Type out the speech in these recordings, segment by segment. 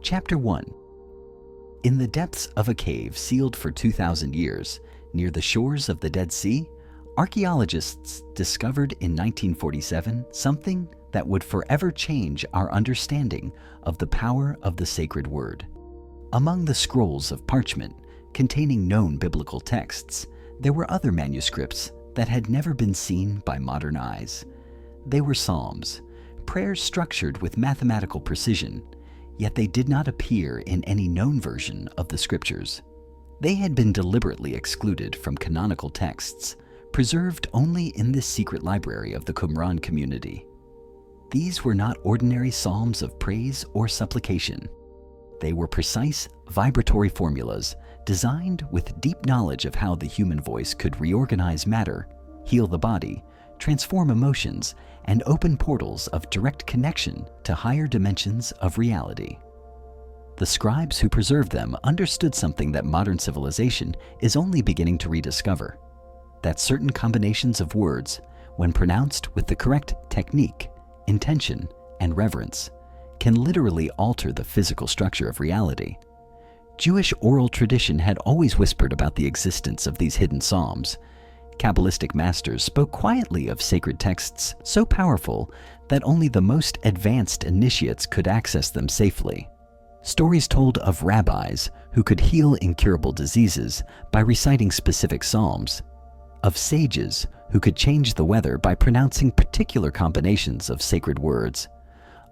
Chapter 1. In the depths of a cave sealed for 2,000 years, near the shores of the Dead Sea, archaeologists discovered in 1947 something that would forever change our understanding of the power of the sacred word. Among the scrolls of parchment containing known biblical texts, there were other manuscripts that had never been seen by modern eyes. They were psalms, prayers structured with mathematical precision, yet they did not appear in any known version of the scriptures. They had been deliberately excluded from canonical texts, preserved only in this secret library of the Qumran community. These were not ordinary psalms of praise or supplication. They were precise, vibratory formulas designed with deep knowledge of how the human voice could reorganize matter, heal the body, transform emotions, and open portals of direct connection to higher dimensions of reality. The scribes who preserved them understood something that modern civilization is only beginning to rediscover: that certain combinations of words, when pronounced with the correct technique, intention, and reverence, can literally alter the physical structure of reality. Jewish oral tradition had always whispered about the existence of these hidden psalms. Kabbalistic masters spoke quietly of sacred texts so powerful that only the most advanced initiates could access them safely. Stories told of rabbis who could heal incurable diseases by reciting specific psalms, of sages who could change the weather by pronouncing particular combinations of sacred words,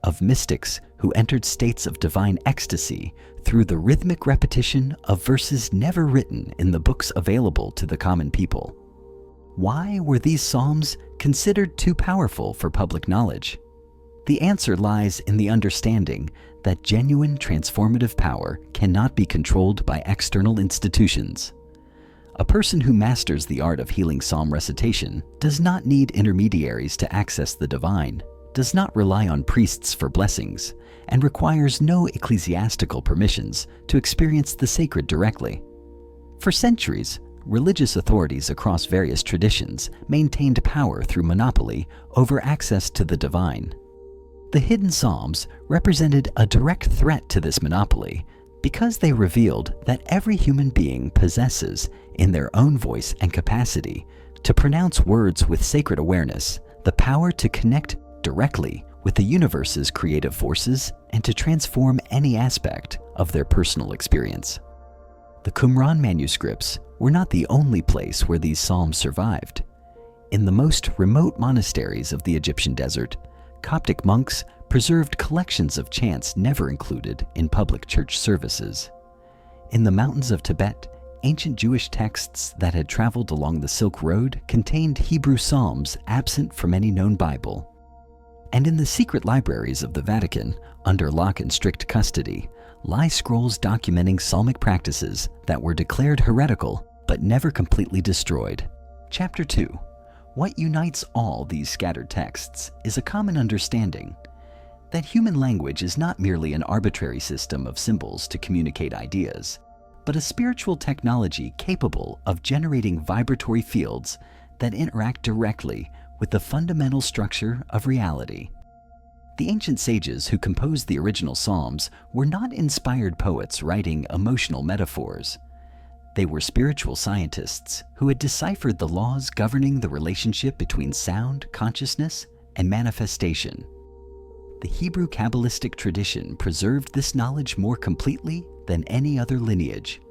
of mystics who entered states of divine ecstasy through the rhythmic repetition of verses never written in the books available to the common people. Why were these psalms considered too powerful for public knowledge? The answer lies in the understanding that genuine transformative power cannot be controlled by external institutions. A person who masters the art of healing psalm recitation does not need intermediaries to access the divine, does not rely on priests for blessings, and requires no ecclesiastical permissions to experience the sacred directly. For centuries, religious authorities across various traditions maintained power through monopoly over access to the divine. The hidden psalms represented a direct threat to this monopoly because they revealed that every human being possesses, in their own voice and capacity, to pronounce words with sacred awareness, the power to connect directly with the universe's creative forces and to transform any aspect of their personal experience. The Qumran manuscripts were not the only place where these psalms survived. In the most remote monasteries of the Egyptian desert, Coptic monks preserved collections of chants never included in public church services. In the mountains of Tibet, ancient Jewish texts that had traveled along the Silk Road contained Hebrew psalms absent from any known Bible. And in the secret libraries of the Vatican, under lock and strict custody, lie scrolls documenting psalmic practices that were declared heretical but never completely destroyed. Chapter 2. What unites all these scattered texts is a common understanding that human language is not merely an arbitrary system of symbols to communicate ideas, but a spiritual technology capable of generating vibratory fields that interact directly with the fundamental structure of reality. The ancient sages who composed the original psalms were not inspired poets writing emotional metaphors. They were spiritual scientists who had deciphered the laws governing the relationship between sound, consciousness, and manifestation. The Hebrew Kabbalistic tradition preserved this knowledge more completely than any other lineage.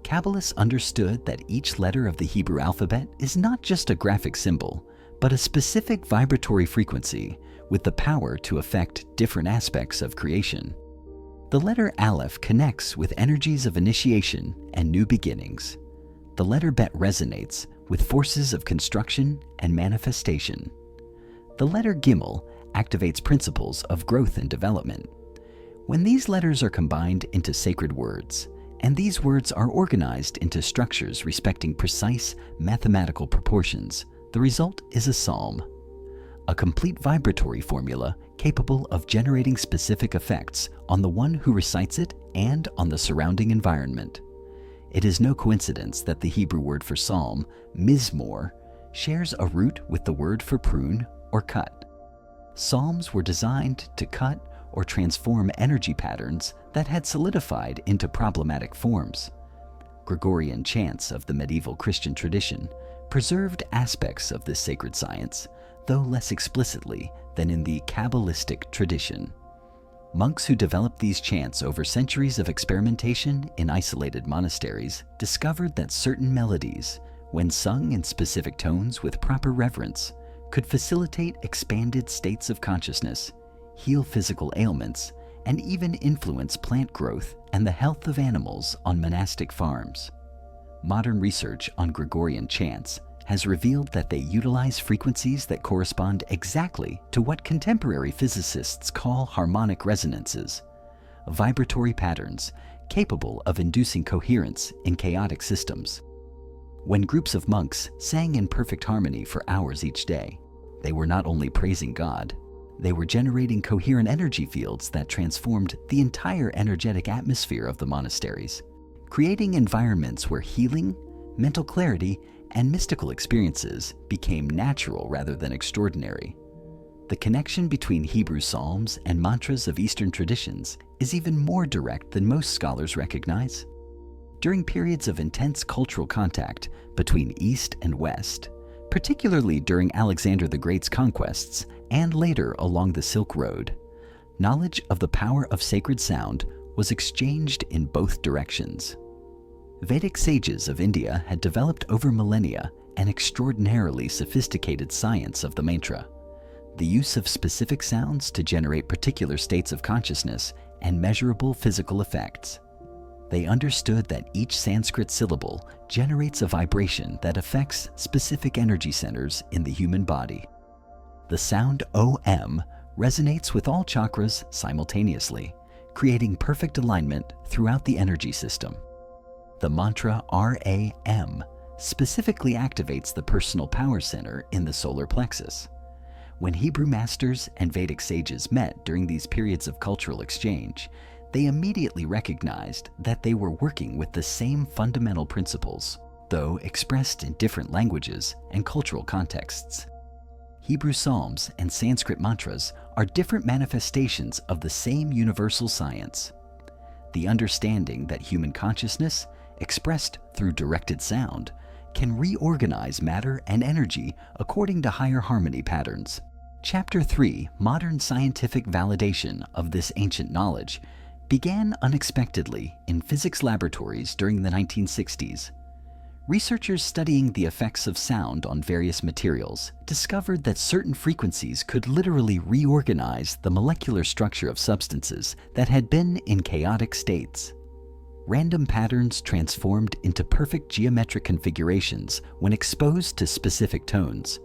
Kabbalists understood that each letter of the Hebrew alphabet is not just a graphic symbol, but a specific vibratory frequency with the power to affect different aspects of creation. The letter Aleph connects with energies of initiation and new beginnings. The letter Bet resonates with forces of construction and manifestation. The letter Gimel activates principles of growth and development. When these letters are combined into sacred words, and these words are organized into structures respecting precise mathematical proportions, the result is a psalm, a complete vibratory formula capable of generating specific effects on the one who recites it and on the surrounding environment. It is no coincidence that the Hebrew word for psalm, mizmor, shares a root with the word for prune or cut. Psalms were designed to cut or transform energy patterns that had solidified into problematic forms. Gregorian chants of the medieval Christian tradition preserved aspects of this sacred science, though less explicitly than in the Kabbalistic tradition. Monks who developed these chants over centuries of experimentation in isolated monasteries discovered that certain melodies, when sung in specific tones with proper reverence, could facilitate expanded states of consciousness, heal physical ailments, and even influence plant growth and the health of animals on monastic farms. Modern research on Gregorian chants has revealed that they utilize frequencies that correspond exactly to what contemporary physicists call harmonic resonances, vibratory patterns capable of inducing coherence in chaotic systems. When groups of monks sang in perfect harmony for hours each day, they were not only praising God, they were generating coherent energy fields that transformed the entire energetic atmosphere of the monasteries, creating environments where healing, mental clarity, and mystical experiences became natural rather than extraordinary. The connection between Hebrew psalms and mantras of Eastern traditions is even more direct than most scholars recognize. During periods of intense cultural contact between East and West, particularly during Alexander the Great's conquests and later along the Silk Road, knowledge of the power of sacred sound was exchanged in both directions. Vedic sages of India had developed over millennia an extraordinarily sophisticated science of the mantra, the use of specific sounds to generate particular states of consciousness and measurable physical effects. They understood that each Sanskrit syllable generates a vibration that affects specific energy centers in the human body. The sound OM resonates with all chakras simultaneously, creating perfect alignment throughout the energy system. The mantra RAM specifically activates the personal power center in the solar plexus. When Hebrew masters and Vedic sages met during these periods of cultural exchange, they immediately recognized that they were working with the same fundamental principles, though expressed in different languages and cultural contexts. Hebrew psalms and Sanskrit mantras are different manifestations of the same universal science. The understanding that human consciousness, expressed through directed sound, can reorganize matter and energy according to higher harmony patterns. Chapter 3, Modern Scientific Validation of this ancient knowledge, began unexpectedly in physics laboratories during the 1960s. Researchers studying the effects of sound on various materials discovered that certain frequencies could literally reorganize the molecular structure of substances that had been in chaotic states. Random patterns transformed into perfect geometric configurations when exposed to specific tones.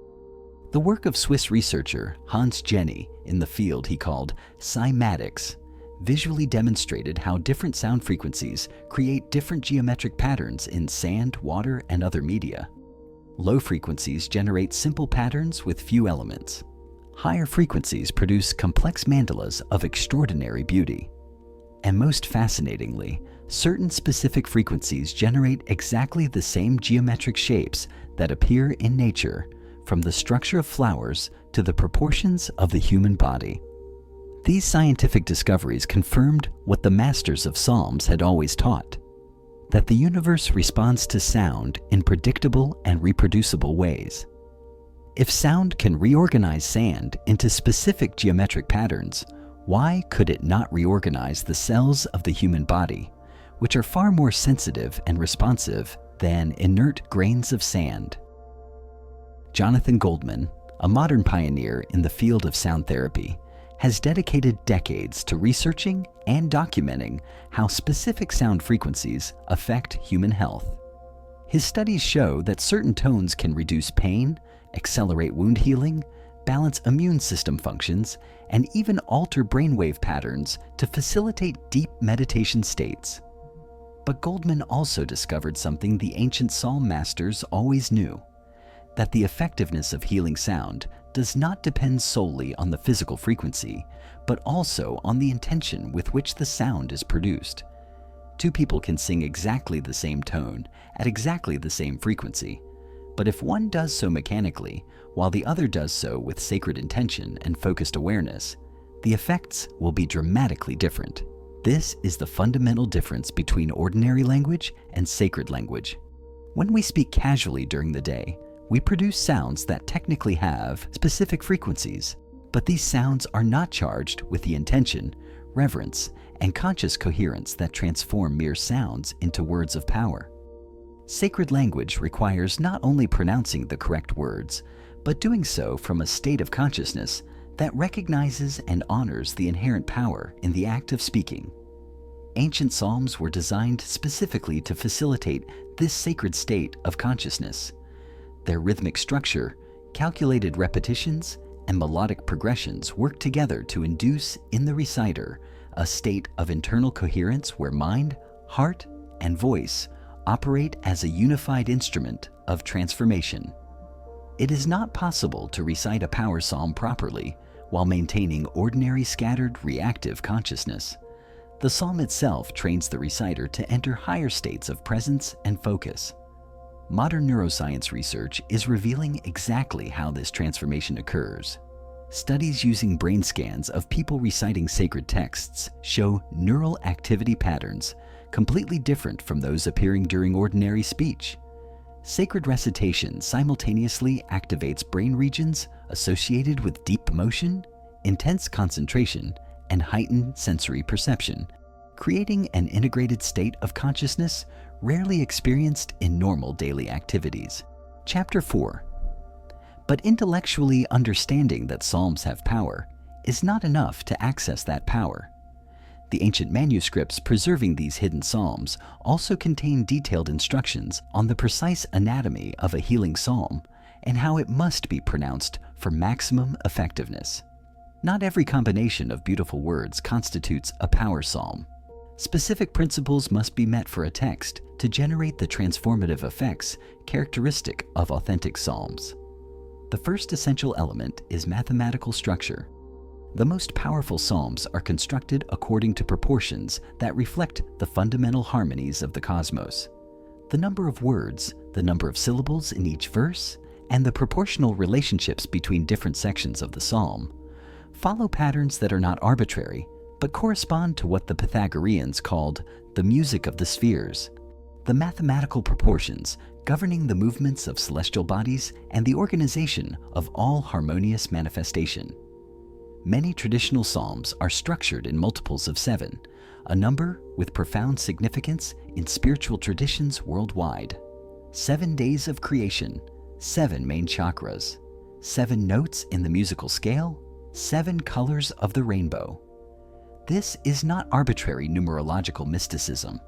The work of Swiss researcher Hans Jenny in the field he called cymatics visually demonstrated how different sound frequencies create different geometric patterns in sand, water, and other media. Low frequencies generate simple patterns with few elements. Higher frequencies produce complex mandalas of extraordinary beauty. And most fascinatingly, certain specific frequencies generate exactly the same geometric shapes that appear in nature, from the structure of flowers to the proportions of the human body. These scientific discoveries confirmed what the masters of Psalms had always taught, that the universe responds to sound in predictable and reproducible ways. If sound can reorganize sand into specific geometric patterns, why could it not reorganize the cells of the human body, which are far more sensitive and responsive than inert grains of sand? Jonathan Goldman, a modern pioneer in the field of sound therapy, has dedicated decades to researching and documenting how specific sound frequencies affect human health. His studies show that certain tones can reduce pain, accelerate wound healing, balance immune system functions, and even alter brainwave patterns to facilitate deep meditation states. But Goldman also discovered something the ancient psalm masters always knew, that the effectiveness of healing sound does not depend solely on the physical frequency, but also on the intention with which the sound is produced. Two people can sing exactly the same tone at exactly the same frequency, but if one does so mechanically, while the other does so with sacred intention and focused awareness, the effects will be dramatically different. This is the fundamental difference between ordinary language and sacred language. When we speak casually during the day, we produce sounds that technically have specific frequencies, but these sounds are not charged with the intention, reverence, and conscious coherence that transform mere sounds into words of power. Sacred language requires not only pronouncing the correct words, but doing so from a state of consciousness that recognizes and honors the inherent power in the act of speaking. Ancient psalms were designed specifically to facilitate this sacred state of consciousness. Their rhythmic structure, calculated repetitions, and melodic progressions work together to induce in the reciter a state of internal coherence where mind, heart, and voice operate as a unified instrument of transformation. It is not possible to recite a power psalm properly while maintaining ordinary scattered reactive consciousness. The psalm itself trains the reciter to enter higher states of presence and focus. Modern neuroscience research is revealing exactly how this transformation occurs. Studies using brain scans of people reciting sacred texts show neural activity patterns completely different from those appearing during ordinary speech. Sacred recitation simultaneously activates brain regions associated with deep emotion, intense concentration, and heightened sensory perception, creating an integrated state of consciousness rarely experienced in normal daily activities. Chapter 4. But intellectually understanding that psalms have power is not enough to access that power. The ancient manuscripts preserving these hidden psalms also contain detailed instructions on the precise anatomy of a healing psalm and how it must be pronounced for maximum effectiveness. Not every combination of beautiful words constitutes a power psalm. Specific principles must be met for a text to generate the transformative effects characteristic of authentic psalms. The first essential element is mathematical structure. The most powerful psalms are constructed according to proportions that reflect the fundamental harmonies of the cosmos. The number of words, the number of syllables in each verse, and the proportional relationships between different sections of the psalm follow patterns that are not arbitrary, but correspond to what the Pythagoreans called the music of the spheres, the mathematical proportions governing the movements of celestial bodies and the organization of all harmonious manifestation. Many traditional psalms are structured in multiples of 7, a number with profound significance in spiritual traditions worldwide. 7 days of creation, 7 main chakras, 7 notes in the musical scale, 7 colors of the rainbow. This is not arbitrary numerological mysticism.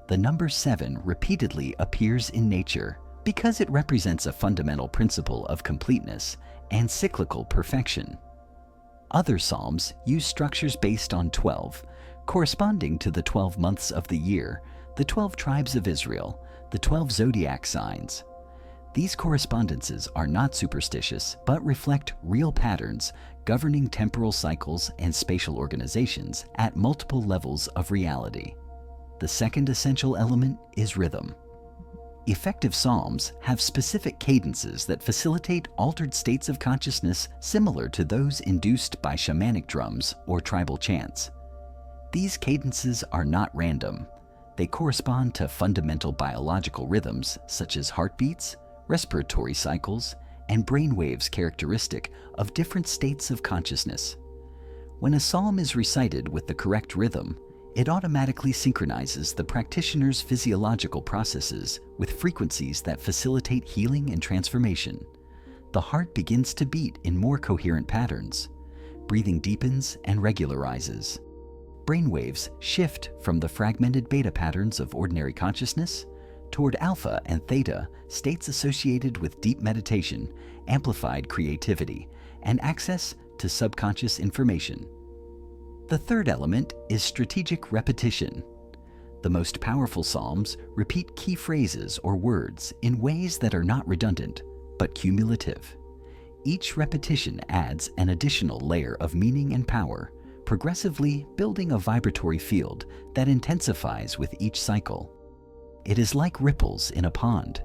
The number 7 repeatedly appears in nature because it represents a fundamental principle of completeness and cyclical perfection. Other psalms use structures based on 12, corresponding to the 12 months of the year, the 12 tribes of Israel, the 12 zodiac signs. These correspondences are not superstitious, but reflect real patterns governing temporal cycles and spatial organizations at multiple levels of reality. The second essential element is rhythm. Effective psalms have specific cadences that facilitate altered states of consciousness similar to those induced by shamanic drums or tribal chants. These cadences are not random. They correspond to fundamental biological rhythms such as heartbeats, respiratory cycles, and brain waves characteristic of different states of consciousness. When a psalm is recited with the correct rhythm, it automatically synchronizes the practitioner's physiological processes with frequencies that facilitate healing and transformation. The heart begins to beat in more coherent patterns. Breathing deepens and regularizes. Brainwaves shift from the fragmented beta patterns of ordinary consciousness toward alpha and theta, states associated with deep meditation, amplified creativity, and access to subconscious information. The third element is strategic repetition. The most powerful psalms repeat key phrases or words in ways that are not redundant, but cumulative. Each repetition adds an additional layer of meaning and power, progressively building a vibratory field that intensifies with each cycle. It is like ripples in a pond.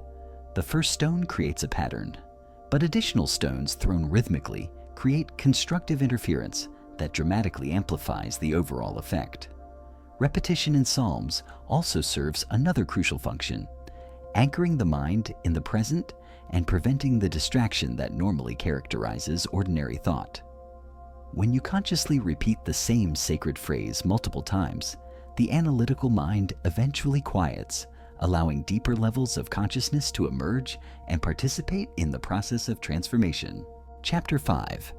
The first stone creates a pattern, but additional stones thrown rhythmically create constructive interference that dramatically amplifies the overall effect. Repetition in psalms also serves another crucial function, anchoring the mind in the present and preventing the distraction that normally characterizes ordinary thought. When you consciously repeat the same sacred phrase multiple times, the analytical mind eventually quiets, allowing deeper levels of consciousness to emerge and participate in the process of transformation. Chapter 5.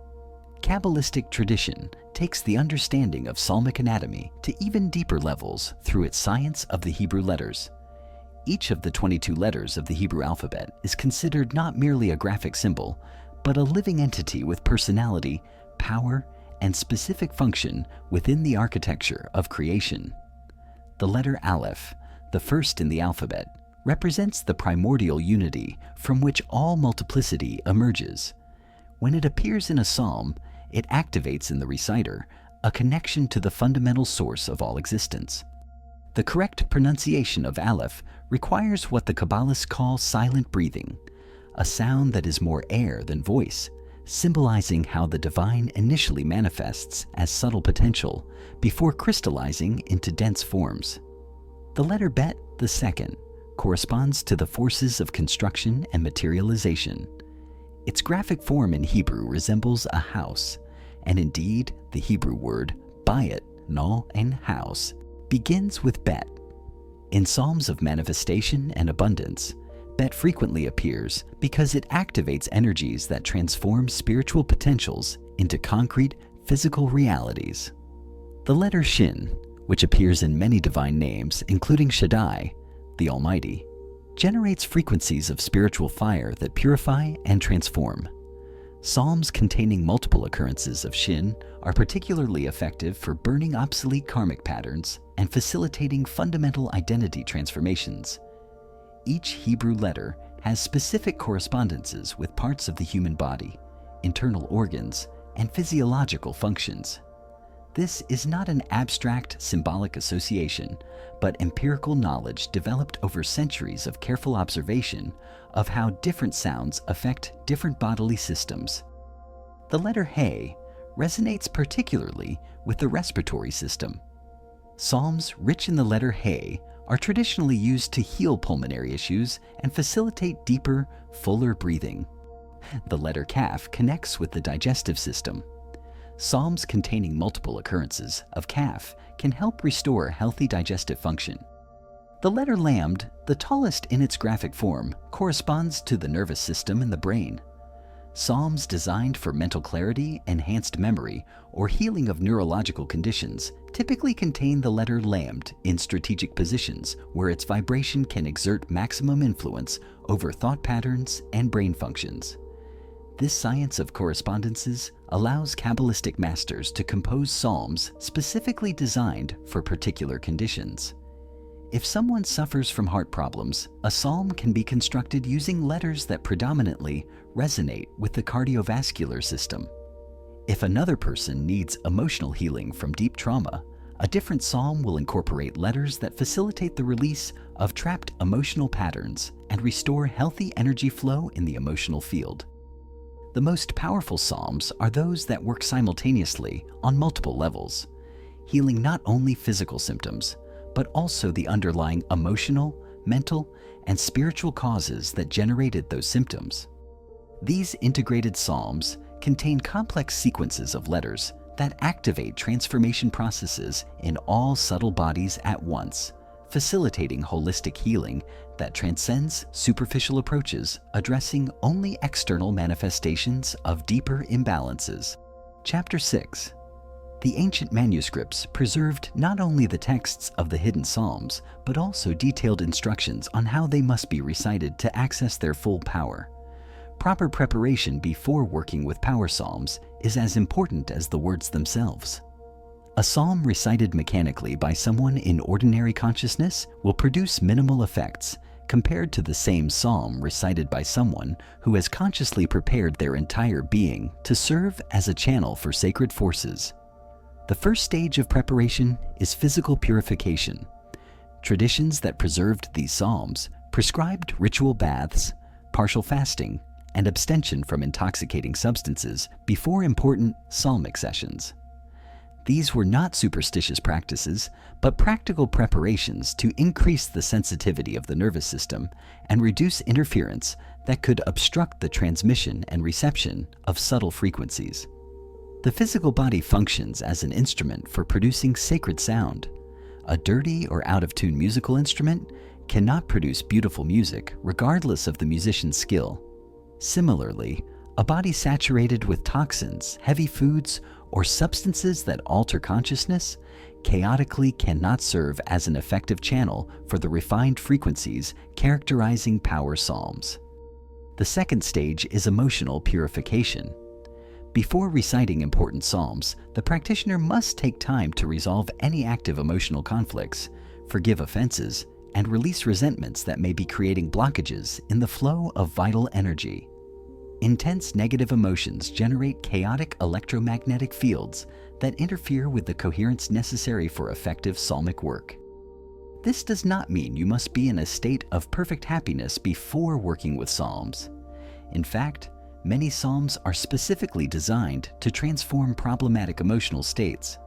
Kabbalistic tradition takes the understanding of psalmic anatomy to even deeper levels through its science of the Hebrew letters. Each of the 22 letters of the Hebrew alphabet is considered not merely a graphic symbol, but a living entity with personality, power, and specific function within the architecture of creation. The letter Aleph, the first in the alphabet, represents the primordial unity from which all multiplicity emerges. When it appears in a psalm, it activates in the reciter a connection to the fundamental source of all existence. The correct pronunciation of Aleph requires what the Kabbalists call silent breathing, a sound that is more air than voice, symbolizing how the divine initially manifests as subtle potential before crystallizing into dense forms. The letter Bet, the second, corresponds to the forces of construction and materialization. Its graphic form in Hebrew resembles a house, and indeed, the Hebrew word bayit, null, and house begins with Bet. In psalms of manifestation and abundance, Bet frequently appears because it activates energies that transform spiritual potentials into concrete, physical realities. The letter Shin, which appears in many divine names, including Shaddai, the Almighty, generates frequencies of spiritual fire that purify and transform. Psalms containing multiple occurrences of Shin are particularly effective for burning obsolete karmic patterns and facilitating fundamental identity transformations. Each Hebrew letter has specific correspondences with parts of the human body, internal organs, and physiological functions. This is not an abstract symbolic association, but empirical knowledge developed over centuries of careful observation of how different sounds affect different bodily systems. The letter He resonates particularly with the respiratory system. Psalms rich in the letter He are traditionally used to heal pulmonary issues and facilitate deeper, fuller breathing. The letter Kaf connects with the digestive system. Psalms containing multiple occurrences of Kaf can help restore healthy digestive function. The letter Lamed, the tallest in its graphic form, corresponds to the nervous system and the brain. Psalms designed for mental clarity, enhanced memory, or healing of neurological conditions typically contain the letter Lamed in strategic positions where its vibration can exert maximum influence over thought patterns and brain functions. This science of correspondences allows Kabbalistic masters to compose psalms specifically designed for particular conditions. If someone suffers from heart problems, a psalm can be constructed using letters that predominantly resonate with the cardiovascular system. If another person needs emotional healing from deep trauma, a different psalm will incorporate letters that facilitate the release of trapped emotional patterns and restore healthy energy flow in the emotional field. The most powerful psalms are those that work simultaneously on multiple levels, healing not only physical symptoms, but also the underlying emotional, mental, and spiritual causes that generated those symptoms. These integrated psalms contain complex sequences of letters that activate transformation processes in all subtle bodies at once, facilitating holistic healing that transcends superficial approaches, addressing only external manifestations of deeper imbalances. Chapter 6. The ancient manuscripts preserved not only the texts of the hidden psalms, but also detailed instructions on how they must be recited to access their full power. Proper preparation before working with power psalms is as important as the words themselves. A psalm recited mechanically by someone in ordinary consciousness will produce minimal effects compared to the same psalm recited by someone who has consciously prepared their entire being to serve as a channel for sacred forces. The first stage of preparation is physical purification. Traditions that preserved these psalms prescribed ritual baths, partial fasting, and abstention from intoxicating substances before important psalmic sessions. These were not superstitious practices, but practical preparations to increase the sensitivity of the nervous system and reduce interference that could obstruct the transmission and reception of subtle frequencies. The physical body functions as an instrument for producing sacred sound. A dirty or out-of-tune musical instrument cannot produce beautiful music regardless of the musician's skill. Similarly, a body saturated with toxins, heavy foods, or substances that alter consciousness chaotically cannot serve as an effective channel for the refined frequencies characterizing power psalms. The second stage is emotional purification. Before reciting important psalms, the practitioner must take time to resolve any active emotional conflicts, forgive offenses, and release resentments that may be creating blockages in the flow of vital energy. Intense negative emotions generate chaotic electromagnetic fields that interfere with the coherence necessary for effective psalmic work. This does not mean you must be in a state of perfect happiness before working with psalms. In fact, many psalms are specifically designed to transform problematic emotional states.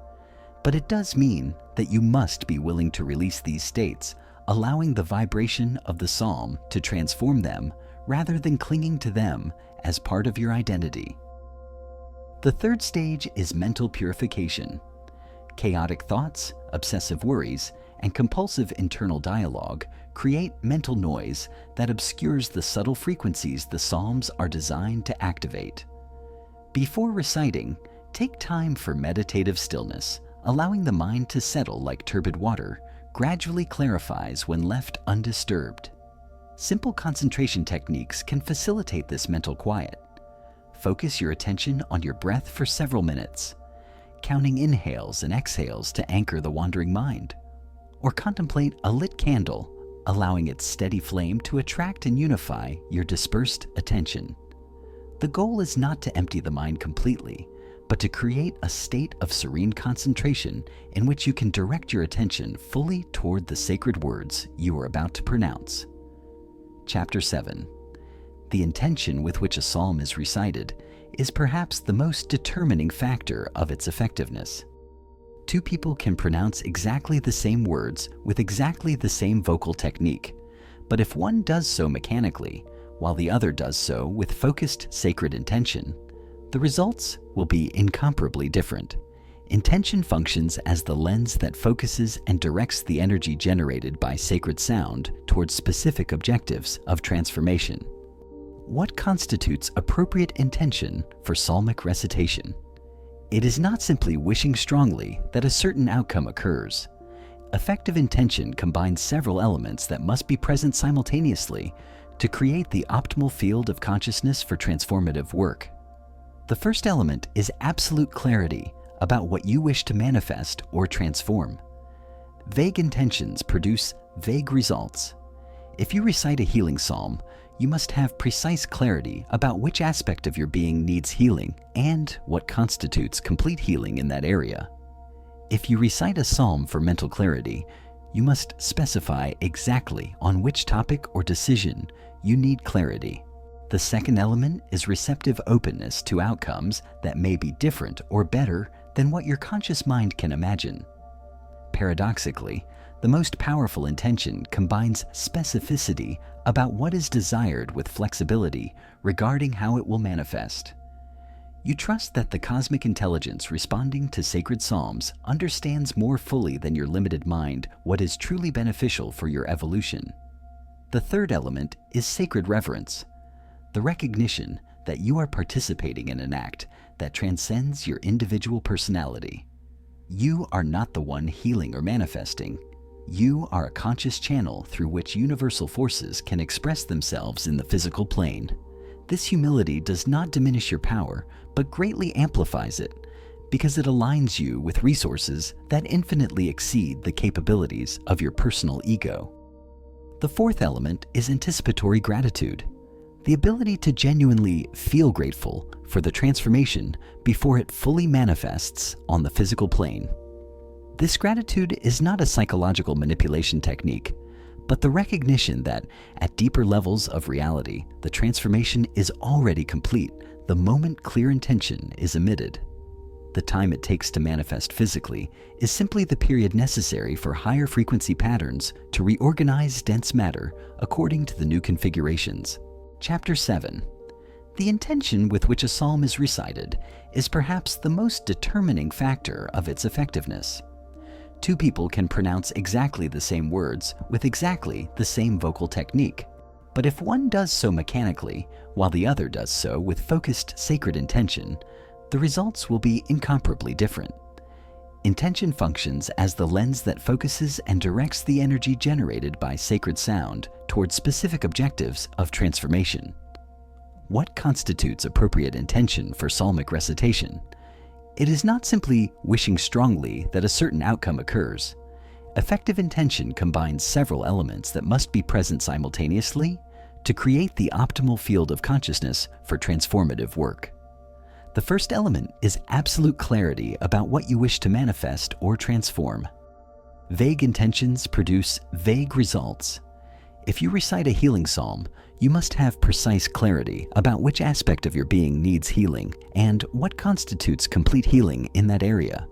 But it does mean that you must be willing to release these states, allowing the vibration of the psalm to transform them rather than clinging to them as part of your identity. The third stage is mental purification. Chaotic thoughts, obsessive worries, and compulsive internal dialogue create mental noise that obscures the subtle frequencies the psalms are designed to activate. Before reciting, take time for meditative stillness. Allowing the mind to settle like turbid water gradually clarifies when left undisturbed. Simple concentration techniques can facilitate this mental quiet. Focus your attention on your breath for several minutes, counting inhales and exhales to anchor the wandering mind. Or contemplate a lit candle, allowing its steady flame to attract and unify your dispersed attention. The goal is not to empty the mind completely, but to create a state of serene concentration in which you can direct your attention fully toward the sacred words you are about to pronounce. Chapter 7. The intention with which a psalm is recited is perhaps the most determining factor of its effectiveness. Two people can pronounce exactly the same words with exactly the same vocal technique, but if one does so mechanically, while the other does so with focused sacred intention, the results will be incomparably different. Intention functions as the lens that focuses and directs the energy generated by sacred sound towards specific objectives of transformation. What constitutes appropriate intention for psalmic recitation? It is not simply wishing strongly that a certain outcome occurs. Effective intention combines several elements that must be present simultaneously to create the optimal field of consciousness for transformative work. The first element is absolute clarity about what you wish to manifest or transform. Vague intentions produce vague results. If you recite a healing psalm, you must have precise clarity about which aspect of your being needs healing and what constitutes complete healing in that area. If you recite a psalm for mental clarity, you must specify exactly on which topic or decision you need clarity. The second element is receptive openness to outcomes that may be different or better than what your conscious mind can imagine. Paradoxically, the most powerful intention combines specificity about what is desired with flexibility regarding how it will manifest. You trust that the cosmic intelligence responding to sacred psalms understands more fully than your limited mind what is truly beneficial for your evolution. The third element is sacred reverence, the recognition that you are participating in an act that transcends your individual personality. You are not the one healing or manifesting. You are a conscious channel through which universal forces can express themselves in the physical plane. This humility does not diminish your power, but greatly amplifies it, because it aligns you with resources that infinitely exceed the capabilities of your personal ego. The fourth element is anticipatory gratitude, the ability to genuinely feel grateful for the transformation before it fully manifests on the physical plane. This gratitude is not a psychological manipulation technique, but the recognition that at deeper levels of reality, the transformation is already complete the moment clear intention is emitted. The time it takes to manifest physically is simply the period necessary for higher frequency patterns to reorganize dense matter according to the new configurations. Chapter 7. The intention with which a psalm is recited is perhaps the most determining factor of its effectiveness. Two people can pronounce exactly the same words with exactly the same vocal technique, but if one does so mechanically while the other does so with focused sacred intention, the results will be incomparably different. Intention functions as the lens that focuses and directs the energy generated by sacred sound towards specific objectives of transformation. What constitutes appropriate intention for psalmic recitation? It is not simply wishing strongly that a certain outcome occurs. Effective intention combines several elements that must be present simultaneously to create the optimal field of consciousness for transformative work. The first element is absolute clarity about what you wish to manifest or transform. Vague intentions produce vague results. If you recite a healing psalm, you must have precise clarity about which aspect of your being needs healing and what constitutes complete healing in that area.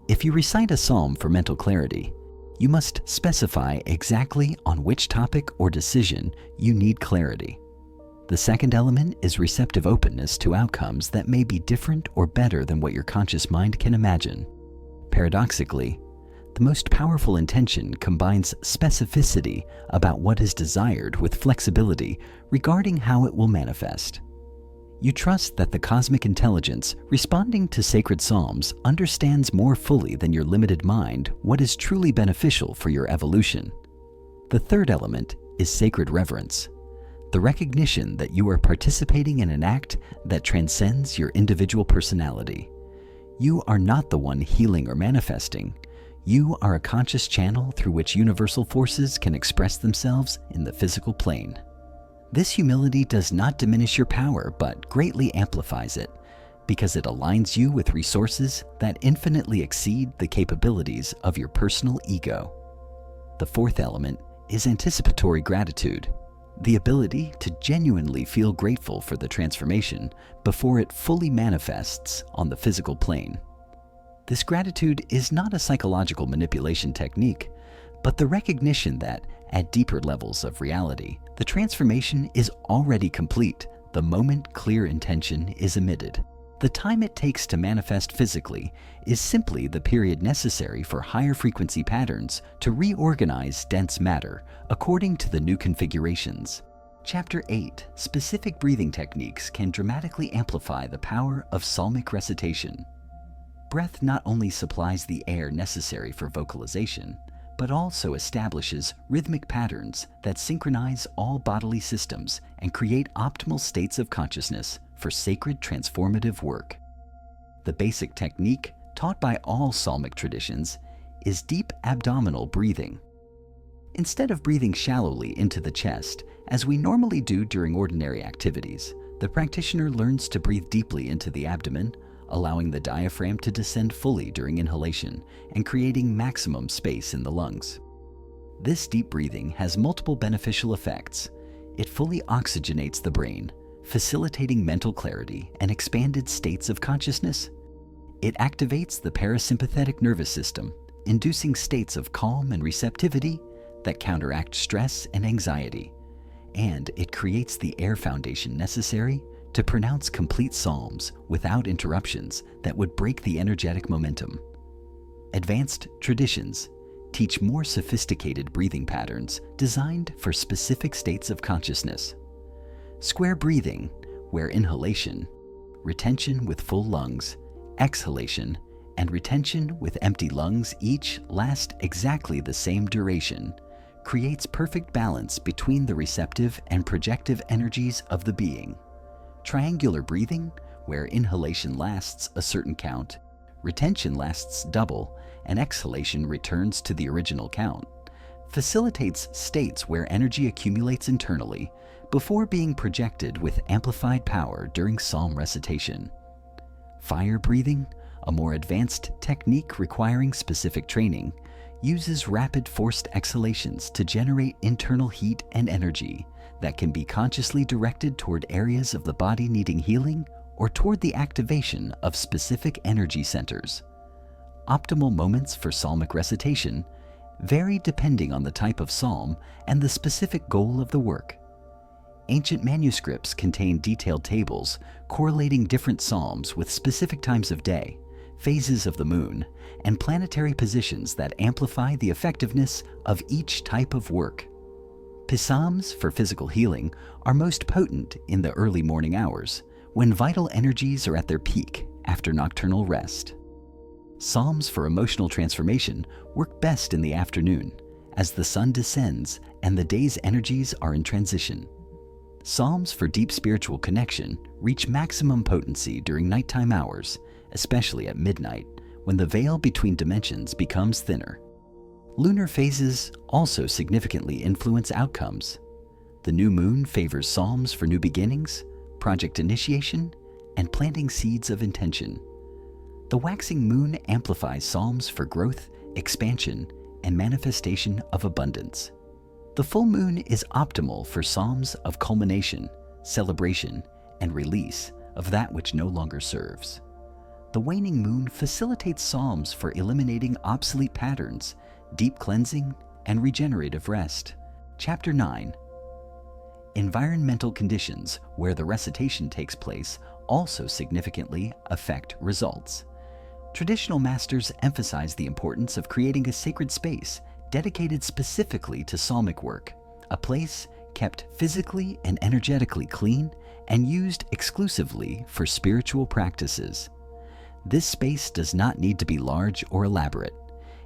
If you recite a psalm for mental clarity, you must specify exactly on which topic or decision you need clarity. The second element is receptive openness to outcomes that may be different or better than what your conscious mind can imagine. Paradoxically, the most powerful intention combines specificity about what is desired with flexibility regarding how it will manifest. You trust that the cosmic intelligence responding to sacred psalms understands more fully than your limited mind what is truly beneficial for your evolution. The third element is sacred reverence. The recognition that you are participating in an act that transcends your individual personality. You are not the one healing or manifesting. You are a conscious channel through which universal forces can express themselves in the physical plane. This humility does not diminish your power, but greatly amplifies it, because it aligns you with resources that infinitely exceed the capabilities of your personal ego. The fourth element is anticipatory gratitude. The ability to genuinely feel grateful for the transformation before it fully manifests on the physical plane. This gratitude is not a psychological manipulation technique, but the recognition that, at deeper levels of reality, the transformation is already complete the moment clear intention is emitted. The time it takes to manifest physically is simply the period necessary for higher frequency patterns to reorganize dense matter according to the new configurations. Chapter 8. Specific breathing techniques can dramatically amplify the power of psalmic recitation. Breath not only supplies the air necessary for vocalization, but also establishes rhythmic patterns that synchronize all bodily systems and create optimal states of consciousness for sacred transformative work. The basic technique taught by all psalmic traditions is deep abdominal breathing. Instead of breathing shallowly into the chest, as we normally do during ordinary activities, the practitioner learns to breathe deeply into the abdomen, allowing the diaphragm to descend fully during inhalation and creating maximum space in the lungs. This deep breathing has multiple beneficial effects. It fully oxygenates the brain, facilitating mental clarity and expanded states of consciousness. It activates the parasympathetic nervous system, inducing states of calm and receptivity that counteract stress and anxiety. And it creates the air foundation necessary to pronounce complete psalms without interruptions that would break the energetic momentum. Advanced traditions teach more sophisticated breathing patterns designed for specific states of consciousness. Square breathing, where inhalation, retention with full lungs, exhalation, and retention with empty lungs each last exactly the same duration, creates perfect balance between the receptive and projective energies of the being. Triangular breathing, where inhalation lasts a certain count, retention lasts double, and exhalation returns to the original count, facilitates states where energy accumulates internally before being projected with amplified power during psalm recitation. Fire breathing, a more advanced technique requiring specific training, uses rapid forced exhalations to generate internal heat and energy that can be consciously directed toward areas of the body needing healing or toward the activation of specific energy centers. Optimal moments for psalmic recitation vary depending on the type of psalm and the specific goal of the work. Ancient manuscripts contain detailed tables correlating different psalms with specific times of day, phases of the moon, and planetary positions that amplify the effectiveness of each type of work. Psalms for physical healing are most potent in the early morning hours, when vital energies are at their peak after nocturnal rest. Psalms for emotional transformation work best in the afternoon, as the sun descends and the day's energies are in transition. Psalms for deep spiritual connection reach maximum potency during nighttime hours, especially at midnight, when the veil between dimensions becomes thinner. Lunar phases also significantly influence outcomes. The new moon favors psalms for new beginnings, project initiation, and planting seeds of intention. The waxing moon amplifies psalms for growth, expansion, and manifestation of abundance. The full moon is optimal for psalms of culmination, celebration, and release of that which no longer serves. The waning moon facilitates psalms for eliminating obsolete patterns, deep cleansing, and regenerative rest. Chapter 9. Environmental conditions where the recitation takes place also significantly affect results. Traditional masters emphasize the importance of creating a sacred space dedicated specifically to psalmic work, a place kept physically and energetically clean and used exclusively for spiritual practices. This space does not need to be large or elaborate.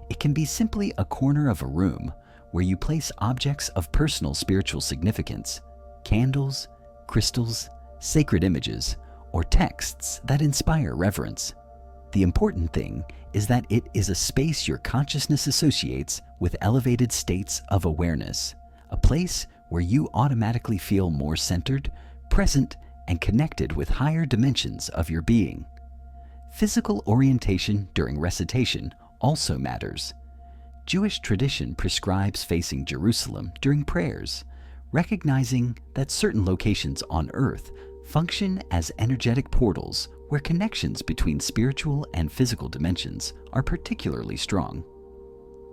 It can be simply a corner of a room where you place objects of personal spiritual significance, candles, crystals, sacred images, or texts that inspire reverence. The important thing is that it is a space your consciousness associates with elevated states of awareness, a place where you automatically feel more centered, present, and connected with higher dimensions of your being. Physical orientation during recitation also matters. Jewish tradition prescribes facing Jerusalem during prayers, recognizing that certain locations on earth function as energetic portals where connections between spiritual and physical dimensions are particularly strong.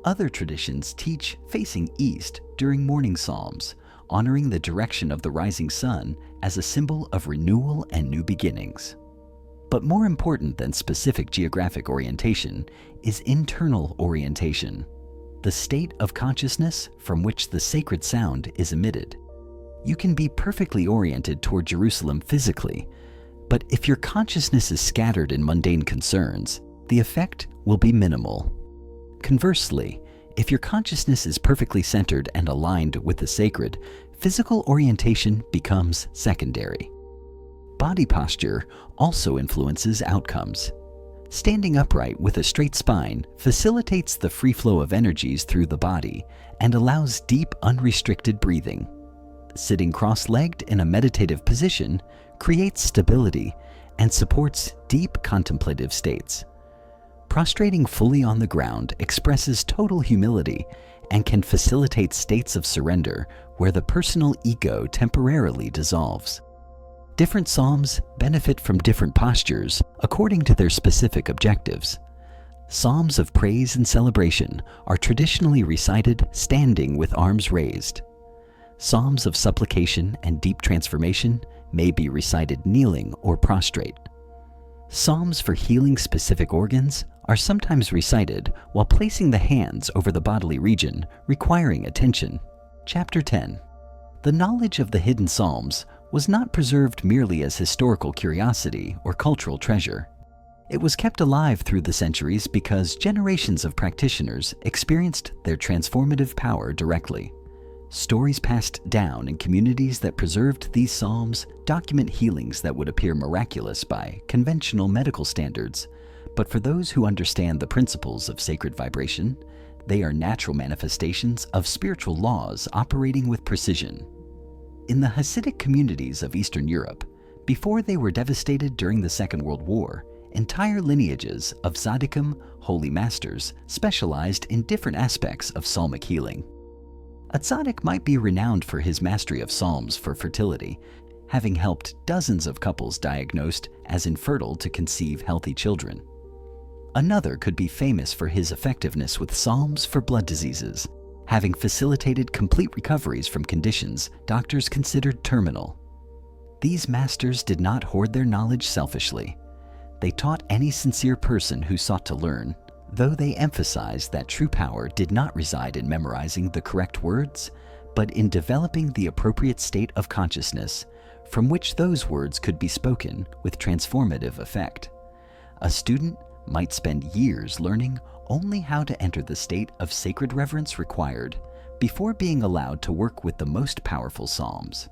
Other traditions teach facing east during morning psalms, honoring the direction of the rising sun as a symbol of renewal and new beginnings. But more important than specific geographic orientation is internal orientation, the state of consciousness from which the sacred sound is emitted. You can be perfectly oriented toward Jerusalem physically, but if your consciousness is scattered in mundane concerns, the effect will be minimal. Conversely, if your consciousness is perfectly centered and aligned with the sacred, physical orientation becomes secondary. Body posture also influences outcomes. Standing upright with a straight spine facilitates the free flow of energies through the body and allows deep, unrestricted breathing. Sitting cross-legged in a meditative position creates stability and supports deep contemplative states. Prostrating fully on the ground expresses total humility and can facilitate states of surrender where the personal ego temporarily dissolves. Different psalms benefit from different postures according to their specific objectives. Psalms of praise and celebration are traditionally recited standing with arms raised. Psalms of supplication and deep transformation may be recited kneeling or prostrate. Psalms for healing specific organs are sometimes recited while placing the hands over the bodily region, requiring attention. Chapter 10. The knowledge of the hidden psalms was not preserved merely as historical curiosity or cultural treasure. It was kept alive through the centuries because generations of practitioners experienced their transformative power directly. Stories passed down in communities that preserved these psalms document healings that would appear miraculous by conventional medical standards, but for those who understand the principles of sacred vibration, they are natural manifestations of spiritual laws operating with precision. In the Hasidic communities of Eastern Europe, before they were devastated during the Second World War, entire lineages of tzaddikim, holy masters, specialized in different aspects of psalmic healing. A tzaddik might be renowned for his mastery of psalms for fertility. having helped dozens of couples diagnosed as infertile to conceive healthy children. Another could be famous for his effectiveness with psalms for blood diseases, having facilitated complete recoveries from conditions doctors considered terminal. These masters did not hoard their knowledge selfishly. They taught any sincere person who sought to learn, though they emphasized that true power did not reside in memorizing the correct words, but in developing the appropriate state of consciousness from which those words could be spoken with transformative effect. A student might spend years learning only how to enter the state of sacred reverence required before being allowed to work with the most powerful psalms.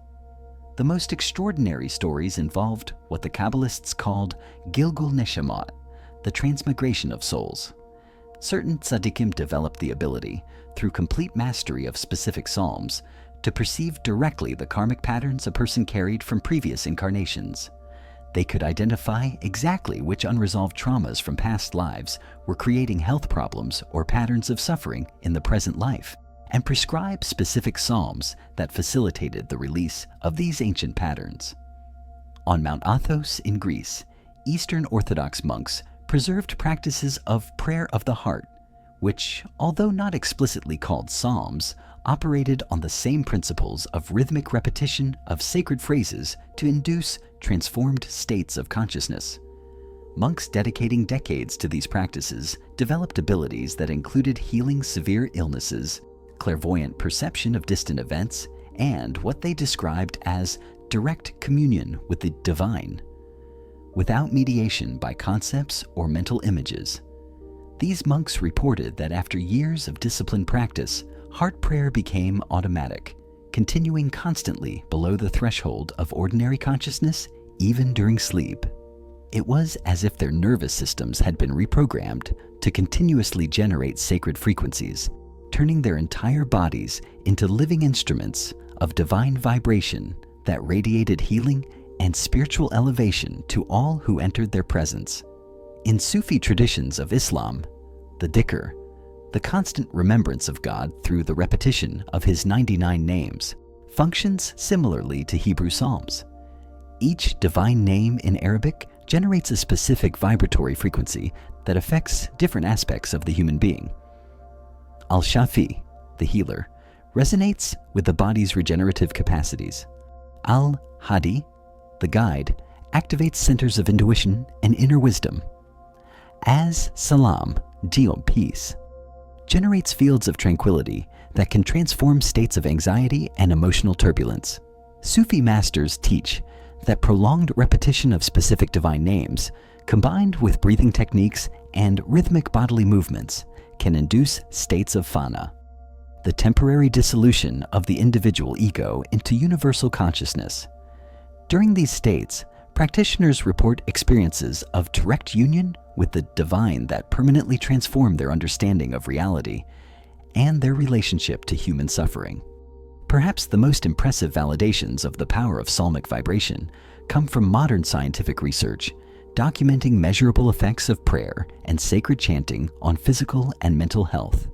The most extraordinary stories involved what the Kabbalists called Gilgul Neshamot, the transmigration of souls. Certain tzaddikim developed the ability, through complete mastery of specific psalms, to perceive directly the karmic patterns a person carried from previous incarnations. They could identify exactly which unresolved traumas from past lives were creating health problems or patterns of suffering in the present life, and prescribe specific psalms that facilitated the release of these ancient patterns. On Mount Athos in Greece, Eastern Orthodox monks preserved practices of prayer of the heart, which, although not explicitly called psalms, operated on the same principles of rhythmic repetition of sacred phrases to induce transformed states of consciousness. Monks dedicating decades to these practices developed abilities that included healing severe illnesses, clairvoyant perception of distant events, and what they described as direct communion with the divine, without mediation by concepts or mental images. These monks reported that after years of disciplined practice, heart prayer became automatic, continuing constantly below the threshold of ordinary consciousness even during sleep. It was as if their nervous systems had been reprogrammed to continuously generate sacred frequencies, turning their entire bodies into living instruments of divine vibration that radiated healing and spiritual elevation to all who entered their presence. In Sufi traditions of Islam, the dhikr, the constant remembrance of God through the repetition of His 99 names, functions similarly to Hebrew Psalms. Each divine name in Arabic generates a specific vibratory frequency that affects different aspects of the human being. Al-Shafi, the healer, resonates with the body's regenerative capacities. Al-Hadi, the guide, activates centers of intuition and inner wisdom. As-Salam, Diom, peace, generates fields of tranquility that can transform states of anxiety and emotional turbulence. Sufi masters teach that prolonged repetition of specific divine names, combined with breathing techniques and rhythmic bodily movements, can induce states of fana, the temporary dissolution of the individual ego into universal consciousness. During these states, practitioners report experiences of direct union with the divine that permanently transform their understanding of reality and their relationship to human suffering. Perhaps the most impressive validations of the power of psalmic vibration come from modern scientific research, documenting measurable effects of prayer and sacred chanting on physical and mental health.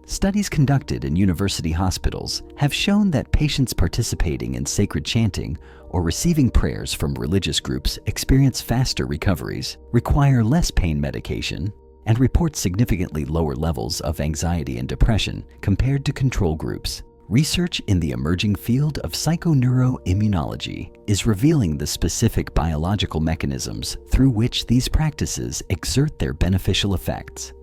Studies conducted in university hospitals have shown that patients participating in sacred chanting or receiving prayers from religious groups experience faster recoveries, require less pain medication, and report significantly lower levels of anxiety and depression compared to control groups. Research in the emerging field of psychoneuroimmunology is revealing the specific biological mechanisms through which these practices exert their beneficial effects.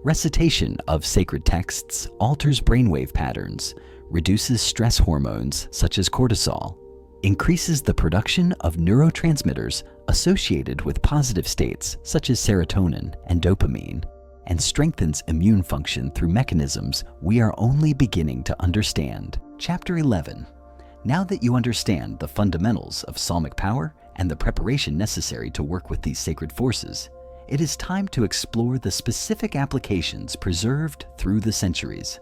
Recitation of sacred texts alters brainwave patterns, reduces stress hormones such as cortisol, increases the production of neurotransmitters associated with positive states such as serotonin and dopamine, and strengthens immune function through mechanisms we are only beginning to understand. Chapter 11. Now that you understand the fundamentals of psalmic power and the preparation necessary to work with these sacred forces, it is time to explore the specific applications preserved through the centuries.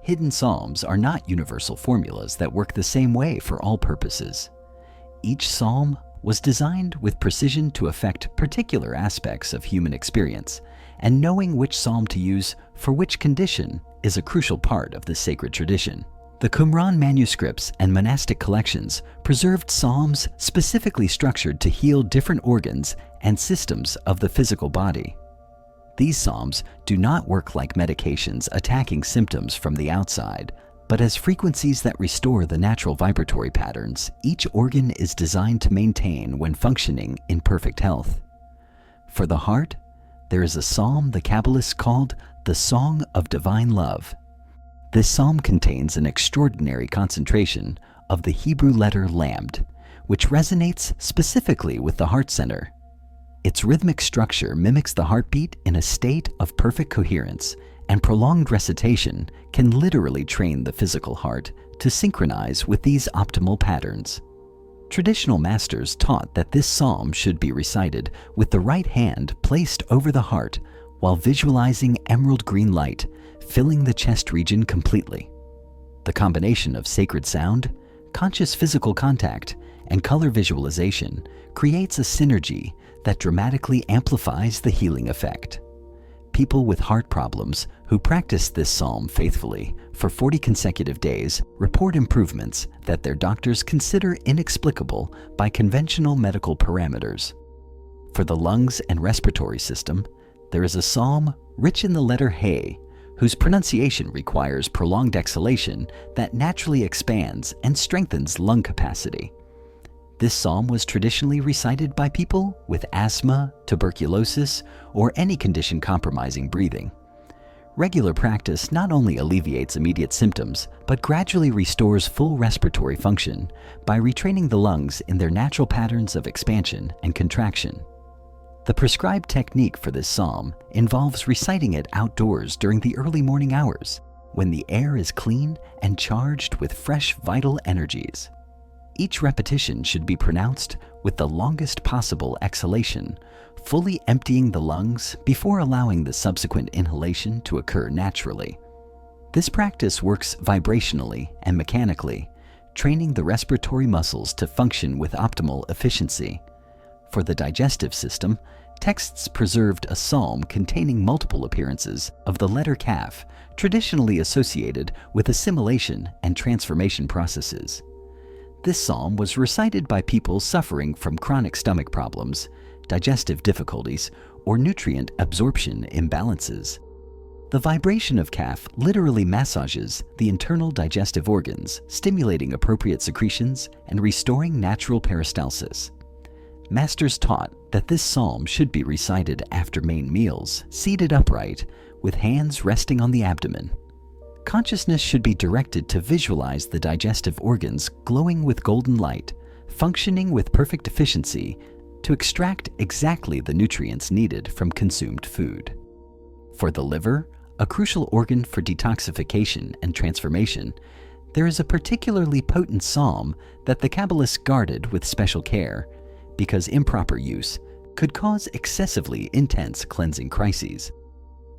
Hidden psalms are not universal formulas that work the same way for all purposes. Each psalm was designed with precision to affect particular aspects of human experience, and knowing which psalm to use for which condition is a crucial part of the sacred tradition. The Qumran manuscripts and monastic collections preserved psalms specifically structured to heal different organs and systems of the physical body. These psalms do not work like medications attacking symptoms from the outside, but as frequencies that restore the natural vibratory patterns each organ is designed to maintain when functioning in perfect health. For the heart, there is a psalm the Kabbalists called the Song of Divine Love. This psalm contains an extraordinary concentration of the Hebrew letter Lamed, which resonates specifically with the heart center. Its rhythmic structure mimics the heartbeat in a state of perfect coherence, and prolonged recitation can literally train the physical heart to synchronize with these optimal patterns. Traditional masters taught that this psalm should be recited with the right hand placed over the heart while visualizing emerald green light filling the chest region completely. The combination of sacred sound, conscious physical contact, and color visualization creates a synergy that dramatically amplifies the healing effect. People with heart problems who practice this psalm faithfully for 40 consecutive days report improvements that their doctors consider inexplicable by conventional medical parameters. For the lungs and respiratory system, there is a psalm rich in the letter He, whose pronunciation requires prolonged exhalation that naturally expands and strengthens lung capacity. This psalm was traditionally recited by people with asthma, tuberculosis, or any condition compromising breathing. Regular practice not only alleviates immediate symptoms, but gradually restores full respiratory function by retraining the lungs in their natural patterns of expansion and contraction. The prescribed technique for this psalm involves reciting it outdoors during the early morning hours, when the air is clean and charged with fresh vital energies. Each repetition should be pronounced with the longest possible exhalation, fully emptying the lungs before allowing the subsequent inhalation to occur naturally. This practice works vibrationally and mechanically, training the respiratory muscles to function with optimal efficiency. For the digestive system, texts preserved a psalm containing multiple appearances of the letter Kaf, traditionally associated with assimilation and transformation processes. This psalm was recited by people suffering from chronic stomach problems, digestive difficulties, or nutrient absorption imbalances. The vibration of Kaf literally massages the internal digestive organs, stimulating appropriate secretions and restoring natural peristalsis. Masters taught that this psalm should be recited after main meals, seated upright, with hands resting on the abdomen. Consciousness should be directed to visualize the digestive organs glowing with golden light, functioning with perfect efficiency to extract exactly the nutrients needed from consumed food. For the liver, a crucial organ for detoxification and transformation, there is a particularly potent psalm that the Kabbalists guarded with special care, because improper use could cause excessively intense cleansing crises.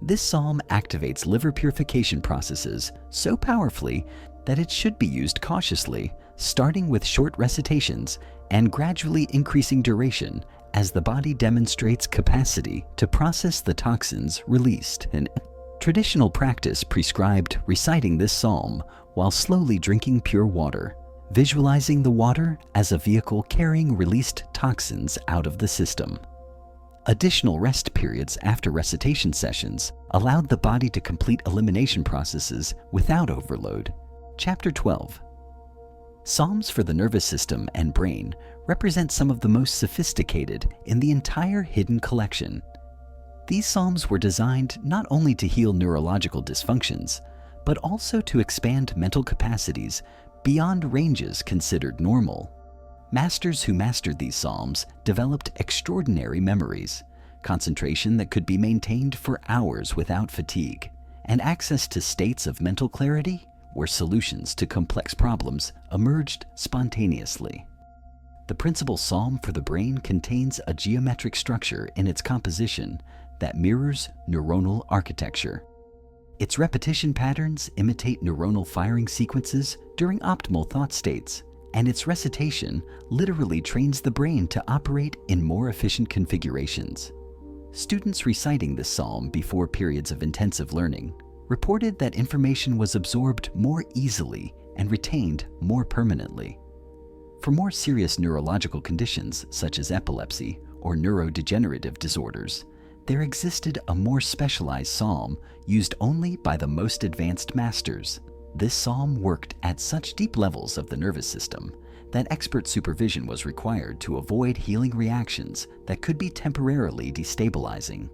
This psalm activates liver purification processes so powerfully that it should be used cautiously, starting with short recitations and gradually increasing duration as the body demonstrates capacity to process the toxins released. In traditional practice prescribed reciting this psalm while slowly drinking pure water, visualizing the water as a vehicle carrying released toxins out of the system. Additional rest periods after recitation sessions allowed the body to complete elimination processes without overload. Chapter 12. Psalms for the nervous system and brain represent some of the most sophisticated in the entire hidden collection. These psalms were designed not only to heal neurological dysfunctions, but also to expand mental capacities beyond ranges considered normal. Masters who mastered these psalms developed extraordinary memories, concentration that could be maintained for hours without fatigue, and access to states of mental clarity where solutions to complex problems emerged spontaneously. The principal psalm for the brain contains a geometric structure in its composition that mirrors neuronal architecture. Its repetition patterns imitate neuronal firing sequences during optimal thought states, and its recitation literally trains the brain to operate in more efficient configurations. Students reciting this psalm before periods of intensive learning reported that information was absorbed more easily and retained more permanently. For more serious neurological conditions such as epilepsy or neurodegenerative disorders, there existed a more specialized psalm used only by the most advanced masters. This psalm worked at such deep levels of the nervous system that expert supervision was required to avoid healing reactions that could be temporarily destabilizing.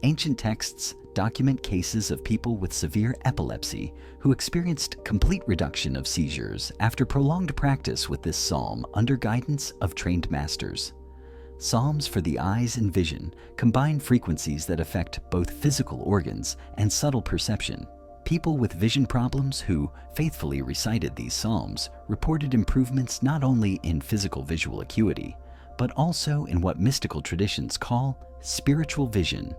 Ancient texts document cases of people with severe epilepsy who experienced complete reduction of seizures after prolonged practice with this psalm under guidance of trained masters. Psalms for the eyes and vision combine frequencies that affect both physical organs and subtle perception. People with vision problems who faithfully recited these psalms reported improvements not only in physical visual acuity, but also in what mystical traditions call spiritual vision,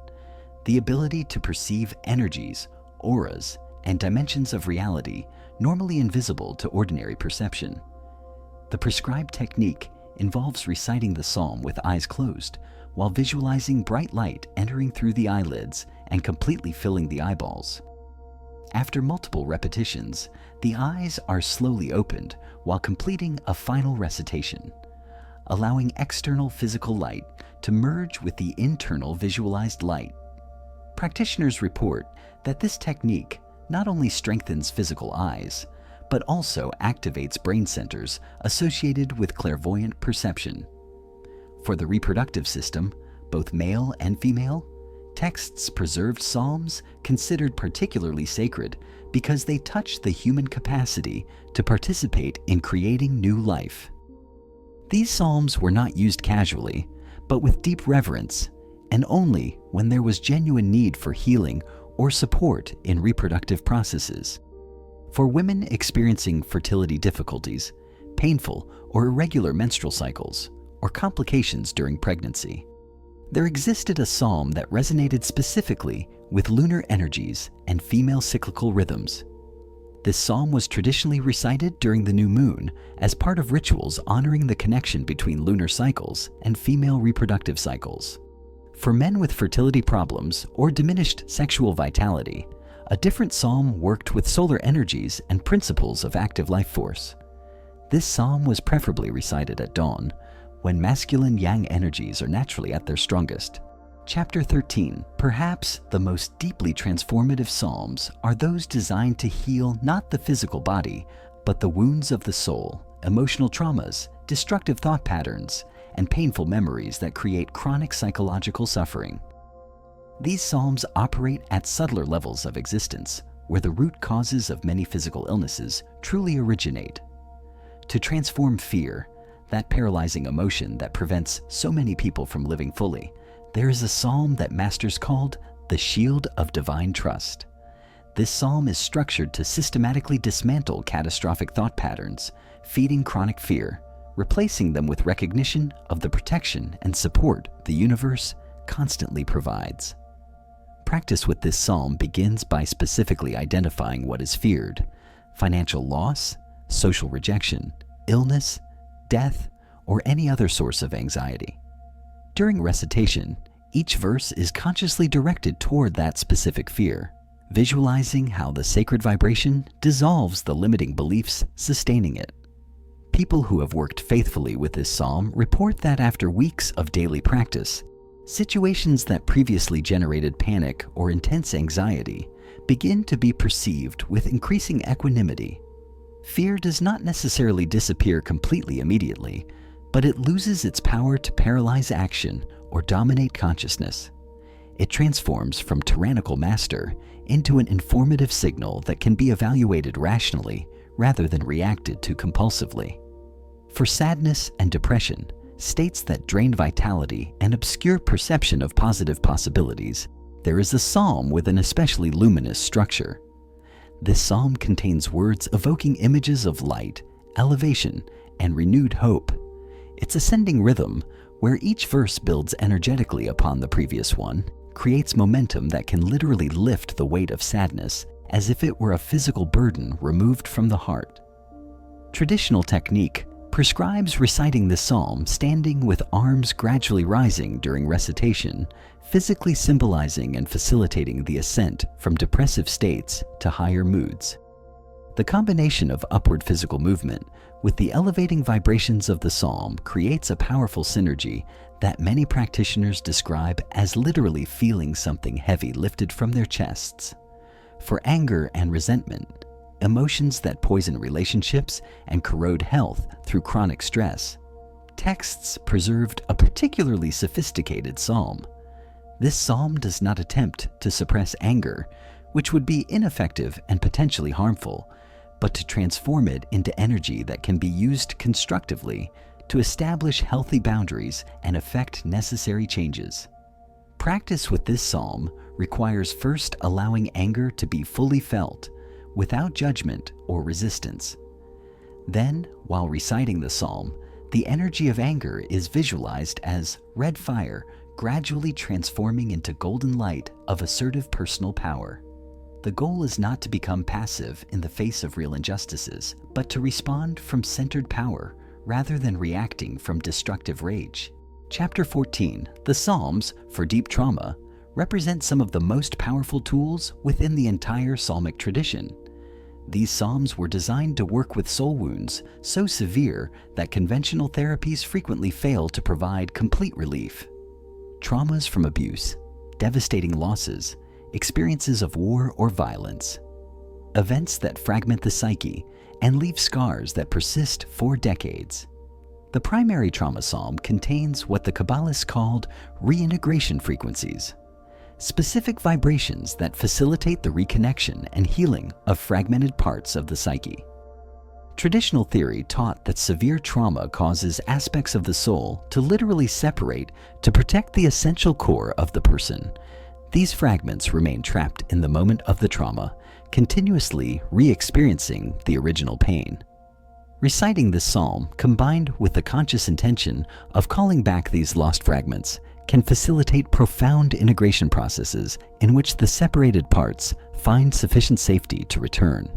the ability to perceive energies, auras, and dimensions of reality normally invisible to ordinary perception. The prescribed technique involves reciting the psalm with eyes closed while visualizing bright light entering through the eyelids and completely filling the eyeballs. After multiple repetitions, the eyes are slowly opened while completing a final recitation, allowing external physical light to merge with the internal visualized light. Practitioners report that this technique not only strengthens physical eyes, but also activates brain centers associated with clairvoyant perception. For the reproductive system, both male and female, texts preserved psalms considered particularly sacred because they touch the human capacity to participate in creating new life. These psalms were not used casually, but with deep reverence, and only when there was genuine need for healing or support in reproductive processes. For women experiencing fertility difficulties, painful or irregular menstrual cycles, or complications during pregnancy, there existed a psalm that resonated specifically with lunar energies and female cyclical rhythms. This psalm was traditionally recited during the new moon as part of rituals honoring the connection between lunar cycles and female reproductive cycles. For men with fertility problems or diminished sexual vitality, a different psalm worked with solar energies and principles of active life force. This psalm was preferably recited at dawn, when masculine yang energies are naturally at their strongest. Chapter 13. Perhaps the most deeply transformative psalms are those designed to heal not the physical body, but the wounds of the soul, emotional traumas, destructive thought patterns, and painful memories that create chronic psychological suffering. These psalms operate at subtler levels of existence, where the root causes of many physical illnesses truly originate. To transform fear, that paralyzing emotion that prevents so many people from living fully, there is a psalm that masters called the Shield of Divine Trust. This psalm is structured to systematically dismantle catastrophic thought patterns, feeding chronic fear, replacing them with recognition of the protection and support the universe constantly provides. Practice with this psalm begins by specifically identifying what is feared: financial loss, social rejection, illness, death, or any other source of anxiety. During recitation, each verse is consciously directed toward that specific fear, visualizing how the sacred vibration dissolves the limiting beliefs sustaining it. People who have worked faithfully with this psalm report that after weeks of daily practice, situations that previously generated panic or intense anxiety begin to be perceived with increasing equanimity. Fear does not necessarily disappear completely immediately, but it loses its power to paralyze action or dominate consciousness. It transforms from tyrannical master into an informative signal that can be evaluated rationally rather than reacted to compulsively. For sadness and depression, states that drain vitality and obscure perception of positive possibilities, there is a psalm with an especially luminous structure. This psalm contains words evoking images of light, elevation, and renewed hope. Its ascending rhythm, where each verse builds energetically upon the previous one, creates momentum that can literally lift the weight of sadness as if it were a physical burden removed from the heart. Traditional technique prescribes reciting the psalm standing with arms gradually rising during recitation, physically symbolizing and facilitating the ascent from depressive states to higher moods. The combination of upward physical movement with the elevating vibrations of the psalm creates a powerful synergy that many practitioners describe as literally feeling something heavy lifted from their chests. For anger and resentment, emotions that poison relationships and corrode health through chronic stress, texts preserved a particularly sophisticated psalm. This psalm does not attempt to suppress anger, which would be ineffective and potentially harmful, but to transform it into energy that can be used constructively to establish healthy boundaries and effect necessary changes. Practice with this psalm requires first allowing anger to be fully felt, without judgment or resistance. Then, while reciting the psalm, the energy of anger is visualized as red fire gradually transforming into golden light of assertive personal power. The goal is not to become passive in the face of real injustices, but to respond from centered power rather than reacting from destructive rage. Chapter 14, the Psalms for Deep Trauma, represent some of the most powerful tools within the entire psalmic tradition. These psalms were designed to work with soul wounds so severe that conventional therapies frequently fail to provide complete relief. Traumas from abuse, devastating losses, experiences of war or violence, events that fragment the psyche and leave scars that persist for decades. The primary trauma psalm contains what the Kabbalists called reintegration frequencies, specific vibrations that facilitate the reconnection and healing of fragmented parts of the psyche. Traditional theory taught that severe trauma causes aspects of the soul to literally separate to protect the essential core of the person. These fragments remain trapped in the moment of the trauma, continuously re-experiencing the original pain. Reciting this psalm, combined with the conscious intention of calling back these lost fragments, can facilitate profound integration processes in which the separated parts find sufficient safety to return.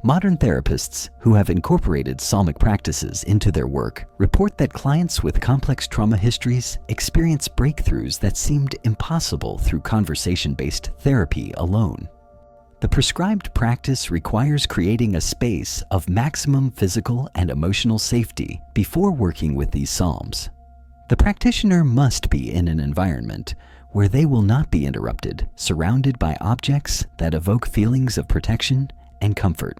Modern therapists who have incorporated psalmic practices into their work report that clients with complex trauma histories experience breakthroughs that seemed impossible through conversation-based therapy alone. The prescribed practice requires creating a space of maximum physical and emotional safety before working with these psalms. The practitioner must be in an environment where they will not be interrupted, surrounded by objects that evoke feelings of protection and comfort.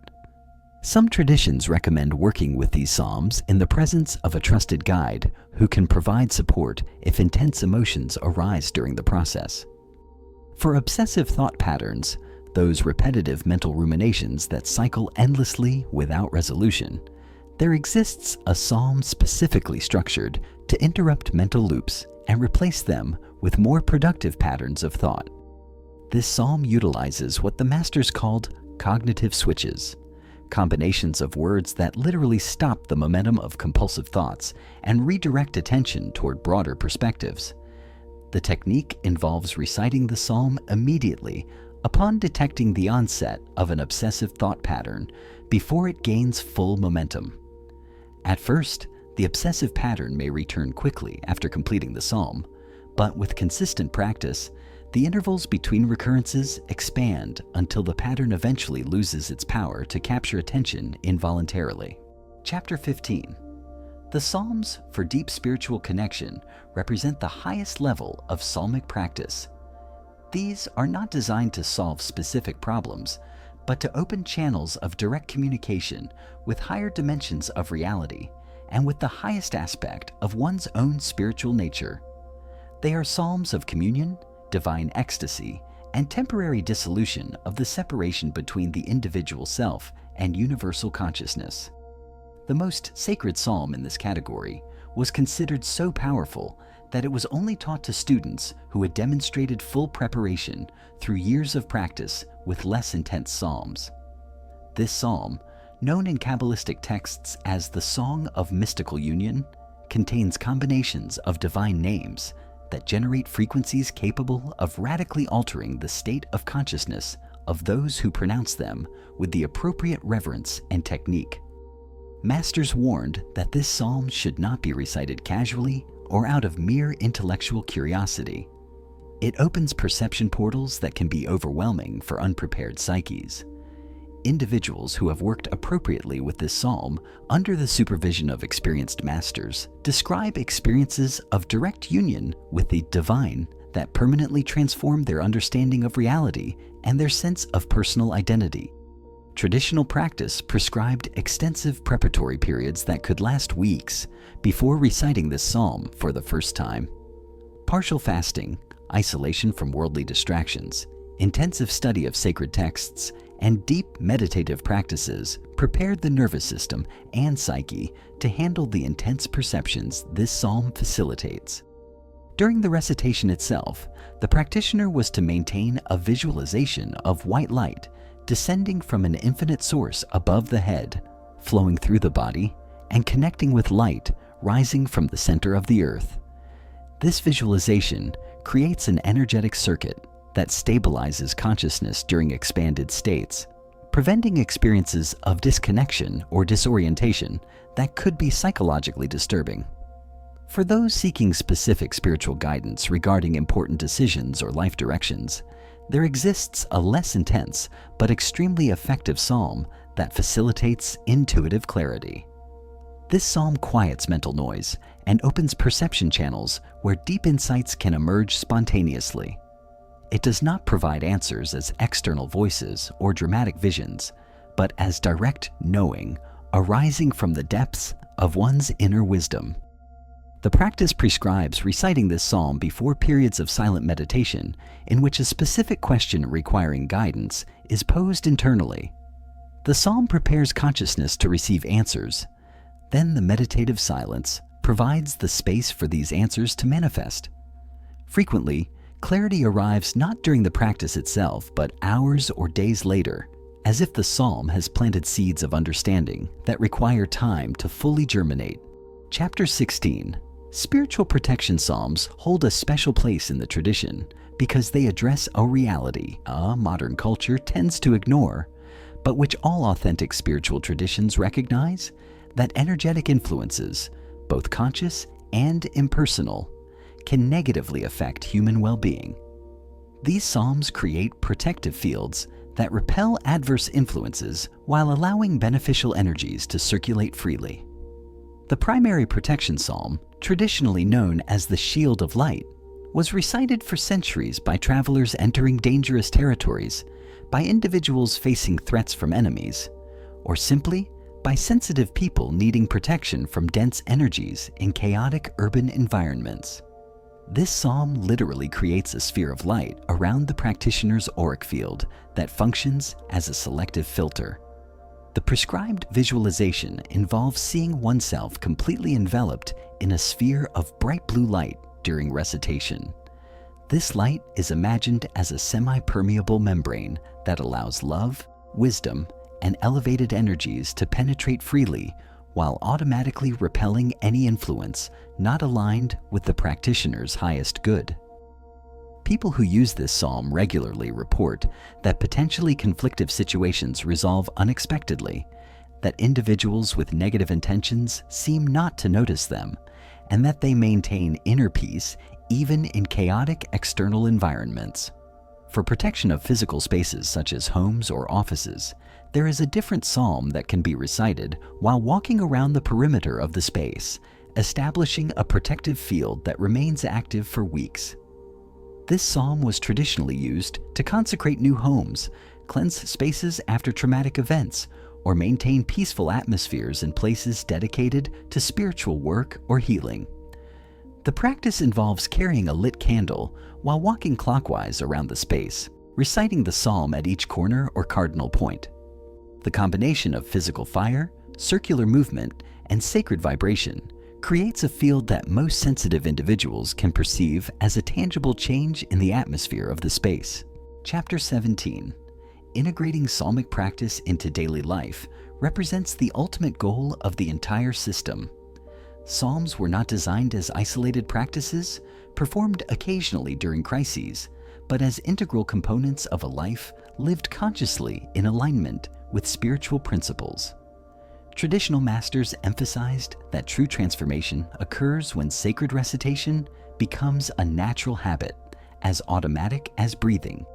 Some traditions recommend working with these psalms in the presence of a trusted guide who can provide support if intense emotions arise during the process. For obsessive thought patterns, those repetitive mental ruminations that cycle endlessly without resolution, there exists a psalm specifically structured to interrupt mental loops and replace them with more productive patterns of thought. This psalm utilizes what the masters called cognitive switches, combinations of words that literally stop the momentum of compulsive thoughts and redirect attention toward broader perspectives. The technique involves reciting the psalm immediately upon detecting the onset of an obsessive thought pattern before it gains full momentum. At first, the obsessive pattern may return quickly after completing the psalm, but with consistent practice, the intervals between recurrences expand until the pattern eventually loses its power to capture attention involuntarily. Chapter 15. The Psalms for Deep Spiritual Connection represent the highest level of psalmic practice. These are not designed to solve specific problems, but to open channels of direct communication with higher dimensions of reality and with the highest aspect of one's own spiritual nature. They are psalms of communion, divine ecstasy, and temporary dissolution of the separation between the individual self and universal consciousness. The most sacred psalm in this category was considered so powerful that it was only taught to students who had demonstrated full preparation through years of practice with less intense psalms. This psalm, known in Kabbalistic texts as the Song of Mystical Union, contains combinations of divine names that generate frequencies capable of radically altering the state of consciousness of those who pronounce them with the appropriate reverence and technique. Masters warned that this psalm should not be recited casually or out of mere intellectual curiosity. It opens perception portals that can be overwhelming for unprepared psyches. individuals who have worked appropriately with this psalm under the supervision of experienced masters describe experiences of direct union with the divine that permanently transform their understanding of reality and their sense of personal identity. Traditional practice prescribed extensive preparatory periods that could last weeks before reciting this psalm for the first time. Partial fasting, isolation from worldly distractions, intensive study of sacred texts, and deep meditative practices prepared the nervous system and psyche to handle the intense perceptions this psalm facilitates. During the recitation itself, the practitioner was to maintain a visualization of white light descending from an infinite source above the head, flowing through the body, and connecting with light rising from the center of the earth. This visualization creates an energetic circuit that stabilizes consciousness during expanded states, preventing experiences of disconnection or disorientation that could be psychologically disturbing. For those seeking specific spiritual guidance regarding important decisions or life directions, there exists a less intense but extremely effective psalm that facilitates intuitive clarity. This psalm quiets mental noise and opens perception channels where deep insights can emerge spontaneously. It does not provide answers as external voices or dramatic visions, but as direct knowing arising from the depths of one's inner wisdom. The practice prescribes reciting this psalm before periods of silent meditation in which a specific question requiring guidance is posed internally. The psalm prepares consciousness to receive answers. Then the meditative silence provides the space for these answers to manifest. Frequently, clarity arrives not during the practice itself, but hours or days later, as if the psalm has planted seeds of understanding that require time to fully germinate. Chapter 16. Spiritual protection psalms hold a special place in the tradition because they address a reality modern culture tends to ignore, but which all authentic spiritual traditions recognize: that energetic influences, both conscious and impersonal, can negatively affect human well-being. These psalms create protective fields that repel adverse influences while allowing beneficial energies to circulate freely. The primary protection psalm, traditionally known as the Shield of Light, was recited for centuries by travelers entering dangerous territories, by individuals facing threats from enemies, or simply by sensitive people needing protection from dense energies in chaotic urban environments. This psalm literally creates a sphere of light around the practitioner's auric field that functions as a selective filter. The prescribed visualization involves seeing oneself completely enveloped in a sphere of bright blue light during recitation. This light is imagined as a semi-permeable membrane that allows love, wisdom, and elevated energies to penetrate freely while automatically repelling any influence not aligned with the practitioner's highest good. People who use this psalm regularly report that potentially conflictive situations resolve unexpectedly, that individuals with negative intentions seem not to notice them, and that they maintain inner peace even in chaotic external environments. For protection of physical spaces such as homes or offices, there is a different psalm that can be recited while walking around the perimeter of the space, establishing a protective field that remains active for weeks. This psalm was traditionally used to consecrate new homes, cleanse spaces after traumatic events, or maintain peaceful atmospheres in places dedicated to spiritual work or healing. The practice involves carrying a lit candle while walking clockwise around the space, reciting the psalm at each corner or cardinal point. The combination of physical fire, circular movement, and sacred vibration creates a field that most sensitive individuals can perceive as a tangible change in the atmosphere of the space. Chapter 17. Integrating psalmic practice into daily life represents the ultimate goal of the entire system. Psalms were not designed as isolated practices, performed occasionally during crises, but as integral components of a life lived consciously in alignment with spiritual principles. Traditional masters emphasized that true transformation occurs when sacred recitation becomes a natural habit, as automatic as breathing.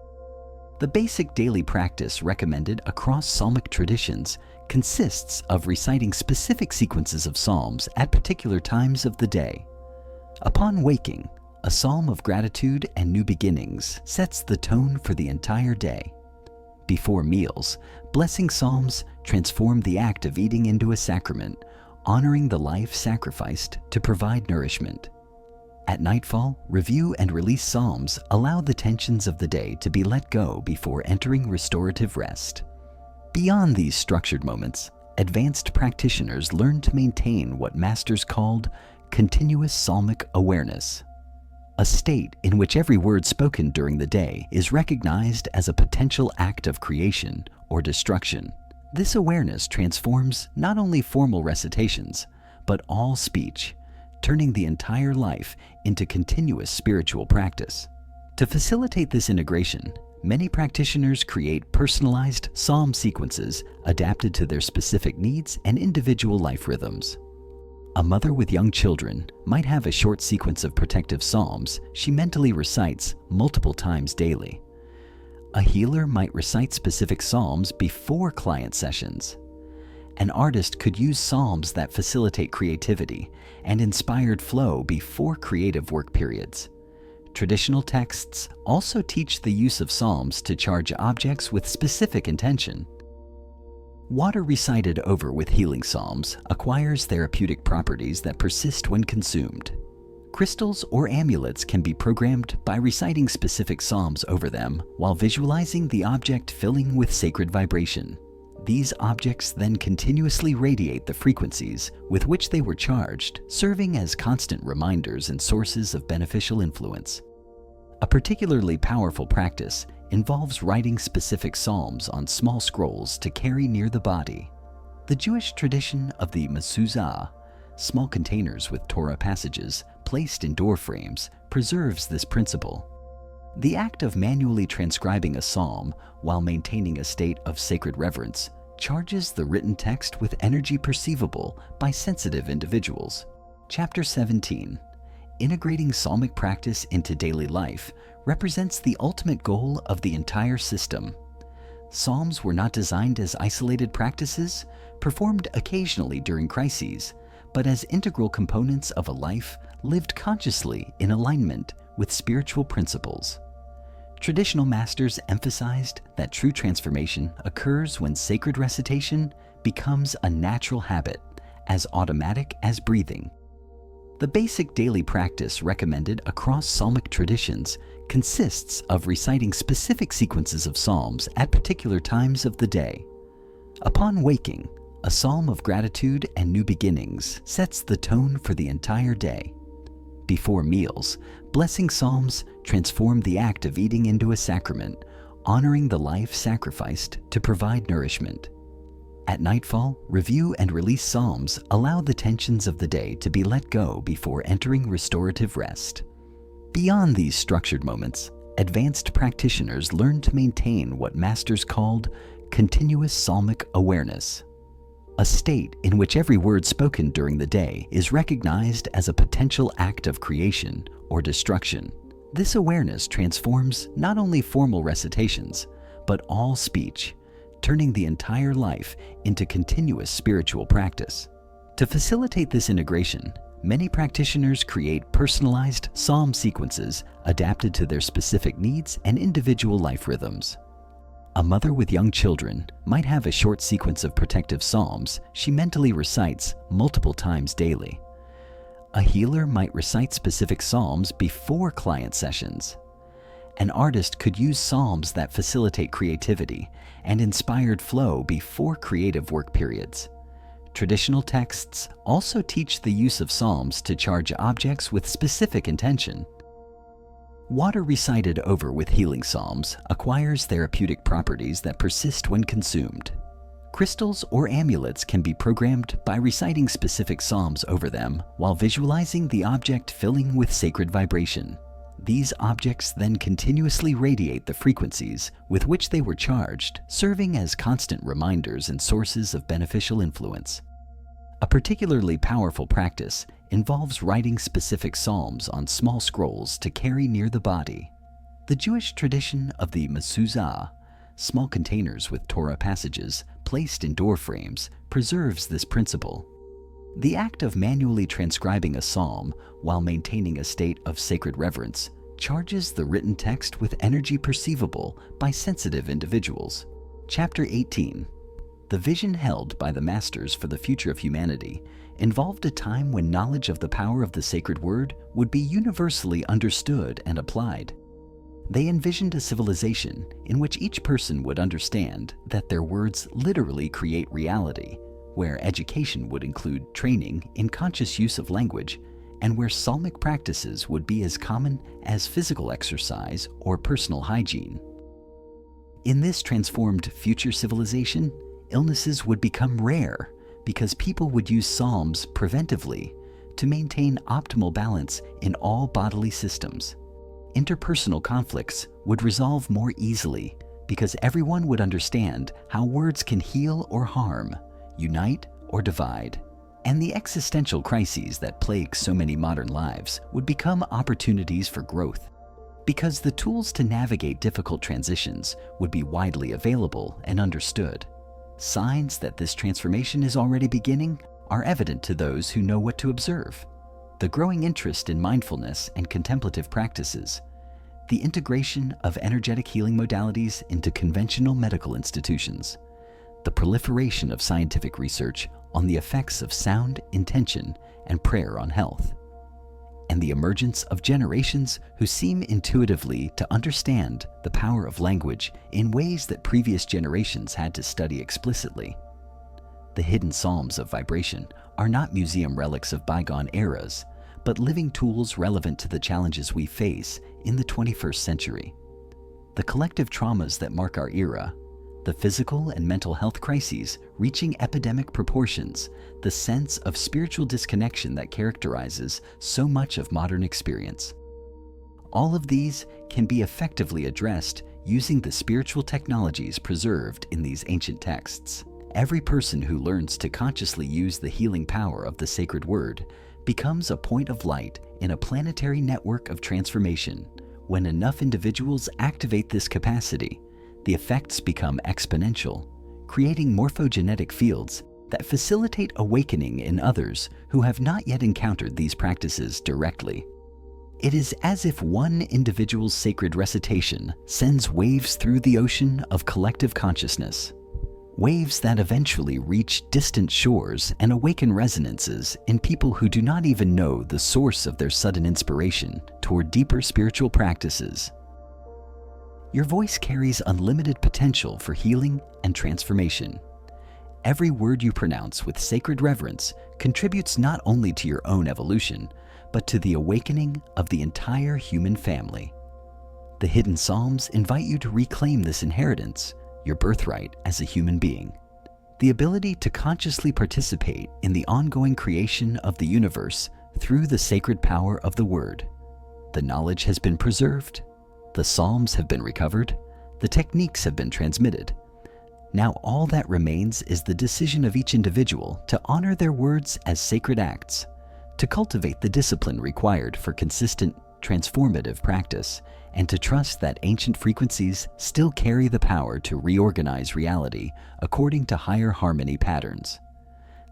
The basic daily practice recommended across psalmic traditions consists of reciting specific sequences of psalms at particular times of the day. Upon waking, a psalm of gratitude and new beginnings sets the tone for the entire day. Before meals, blessing psalms transform the act of eating into a sacrament, honoring the life sacrificed to provide nourishment. At nightfall, review and release psalms allow the tensions of the day to be let go before entering restorative rest. Beyond these structured moments, advanced practitioners learn to maintain what masters called continuous psalmic awareness, a state in which every word spoken during the day is recognized as a potential act of creation or destruction. This awareness transforms not only formal recitations, but all speech, turning the entire life into continuous spiritual practice. To facilitate this integration, many practitioners create personalized psalm sequences adapted to their specific needs and individual life rhythms. A mother with young children might have a short sequence of protective psalms she mentally recites multiple times daily. A healer might recite specific psalms before client sessions. An artist could use psalms that facilitate creativity and inspired flow before creative work periods. Traditional texts also teach the use of psalms to charge objects with specific intention. Water recited over with healing psalms acquires therapeutic properties that persist when consumed. Crystals or amulets can be programmed by reciting specific psalms over them while visualizing the object filling with sacred vibration. These objects then continuously radiate the frequencies with which they were charged, serving as constant reminders and sources of beneficial influence. A particularly powerful practice involves writing specific psalms on small scrolls to carry near the body. The Jewish tradition of the mezuzah, small containers with Torah passages placed in door frames, preserves this principle. The act of manually transcribing a psalm while maintaining a state of sacred reverence charges the written text with energy perceivable by sensitive individuals. Chapter 17, Integrating Psalmic Practice into Daily Life, represents the ultimate goal of the entire system. Psalms were not designed as isolated practices, performed occasionally during crises, but as integral components of a life lived consciously in alignment with spiritual principles. Traditional masters emphasized that true transformation occurs when sacred recitation becomes a natural habit, as automatic as breathing. The basic daily practice recommended across psalmic traditions consists of reciting specific sequences of psalms at particular times of the day. Upon waking, a psalm of gratitude and new beginnings sets the tone for the entire day. Before meals, blessing psalms transform the act of eating into a sacrament, honoring the life sacrificed to provide nourishment. At nightfall, review and release psalms allow the tensions of the day to be let go before entering restorative rest. Beyond these structured moments, advanced practitioners learn to maintain what masters called continuous psalmic awareness, a state in which every word spoken during the day is recognized as a potential act of creation or destruction. This awareness transforms not only formal recitations, but all speech, turning the entire life into continuous spiritual practice. To facilitate this integration, many practitioners create personalized psalm sequences adapted to their specific needs and individual life rhythms. A mother with young children might have a short sequence of protective psalms she mentally recites multiple times daily. A healer might recite specific psalms before client sessions. An artist could use psalms that facilitate creativity and inspired flow before creative work periods. Traditional texts also teach the use of psalms to charge objects with specific intention. Water recited over with healing psalms acquires therapeutic properties that persist when consumed. Crystals or amulets can be programmed by reciting specific psalms over them while visualizing the object filling with sacred vibration. These objects then continuously radiate the frequencies with which they were charged, serving as constant reminders and sources of beneficial influence. A particularly powerful practice involves writing specific psalms on small scrolls to carry near the body. The Jewish tradition of the mezuzah, small containers with Torah passages placed in door frames, preserves this principle. The act of manually transcribing a psalm while maintaining a state of sacred reverence charges the written text with energy perceivable by sensitive individuals. Chapter 18. The vision held by the masters for the future of humanity involved a time when knowledge of the power of the sacred word would be universally understood and applied. They envisioned a civilization in which each person would understand that their words literally create reality, where education would include training in conscious use of language, and where psalmic practices would be as common as physical exercise or personal hygiene. In this transformed future civilization, illnesses would become rare because people would use psalms preventively to maintain optimal balance in all bodily systems. Interpersonal conflicts would resolve more easily because everyone would understand how words can heal or harm, unite or divide. And the existential crises that plague so many modern lives would become opportunities for growth, because the tools to navigate difficult transitions would be widely available and understood. Signs that this transformation is already beginning are evident to those who know what to observe. The growing interest in mindfulness and contemplative practices, the integration of energetic healing modalities into conventional medical institutions, the proliferation of scientific research on the effects of sound, intention, and prayer on health, and the emergence of generations who seem intuitively to understand the power of language in ways that previous generations had to study explicitly. The hidden psalms of vibration are not museum relics of bygone eras, but living tools relevant to the challenges we face in the 21st century. The collective traumas that mark our era, the physical and mental health crises reaching epidemic proportions, the sense of spiritual disconnection that characterizes so much of modern experience. All of these can be effectively addressed using the spiritual technologies preserved in these ancient texts. Every person who learns to consciously use the healing power of the sacred word becomes a point of light in a planetary network of transformation. When enough individuals activate this capacity, the effects become exponential, creating morphogenetic fields that facilitate awakening in others who have not yet encountered these practices directly. It is as if one individual's sacred recitation sends waves through the ocean of collective consciousness, waves that eventually reach distant shores and awaken resonances in people who do not even know the source of their sudden inspiration toward deeper spiritual practices. Your voice carries unlimited potential for healing and transformation. Every word you pronounce with sacred reverence contributes not only to your own evolution, but to the awakening of the entire human family. The hidden psalms invite you to reclaim this inheritance, your birthright as a human being. The ability to consciously participate in the ongoing creation of the universe through the sacred power of the word. The knowledge has been preserved. The psalms have been recovered, the techniques have been transmitted. Now all that remains is the decision of each individual to honor their words as sacred acts, to cultivate the discipline required for consistent, transformative practice, and to trust that ancient frequencies still carry the power to reorganize reality according to higher harmony patterns.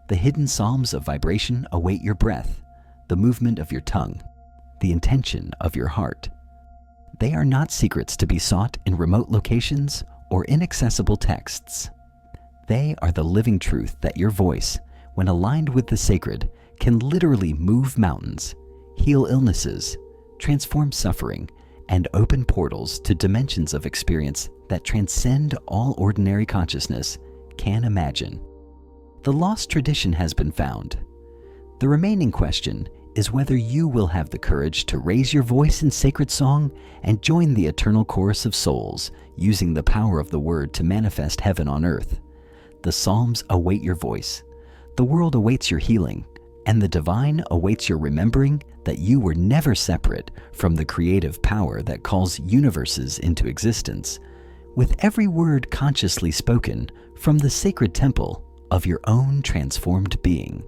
The hidden psalms of vibration await your breath, the movement of your tongue, the intention of your heart. They are not secrets to be sought in remote locations or inaccessible texts. They are the living truth that your voice, when aligned with the sacred, can literally move mountains, heal illnesses, transform suffering, and open portals to dimensions of experience that transcend all ordinary consciousness can imagine. The lost tradition has been found. The remaining question is whether you will have the courage to raise your voice in sacred song and join the eternal chorus of souls, using the power of the word to manifest heaven on earth. The psalms await your voice, the world awaits your healing, and the divine awaits your remembering that you were never separate from the creative power that calls universes into existence, with every word consciously spoken from the sacred temple of your own transformed being.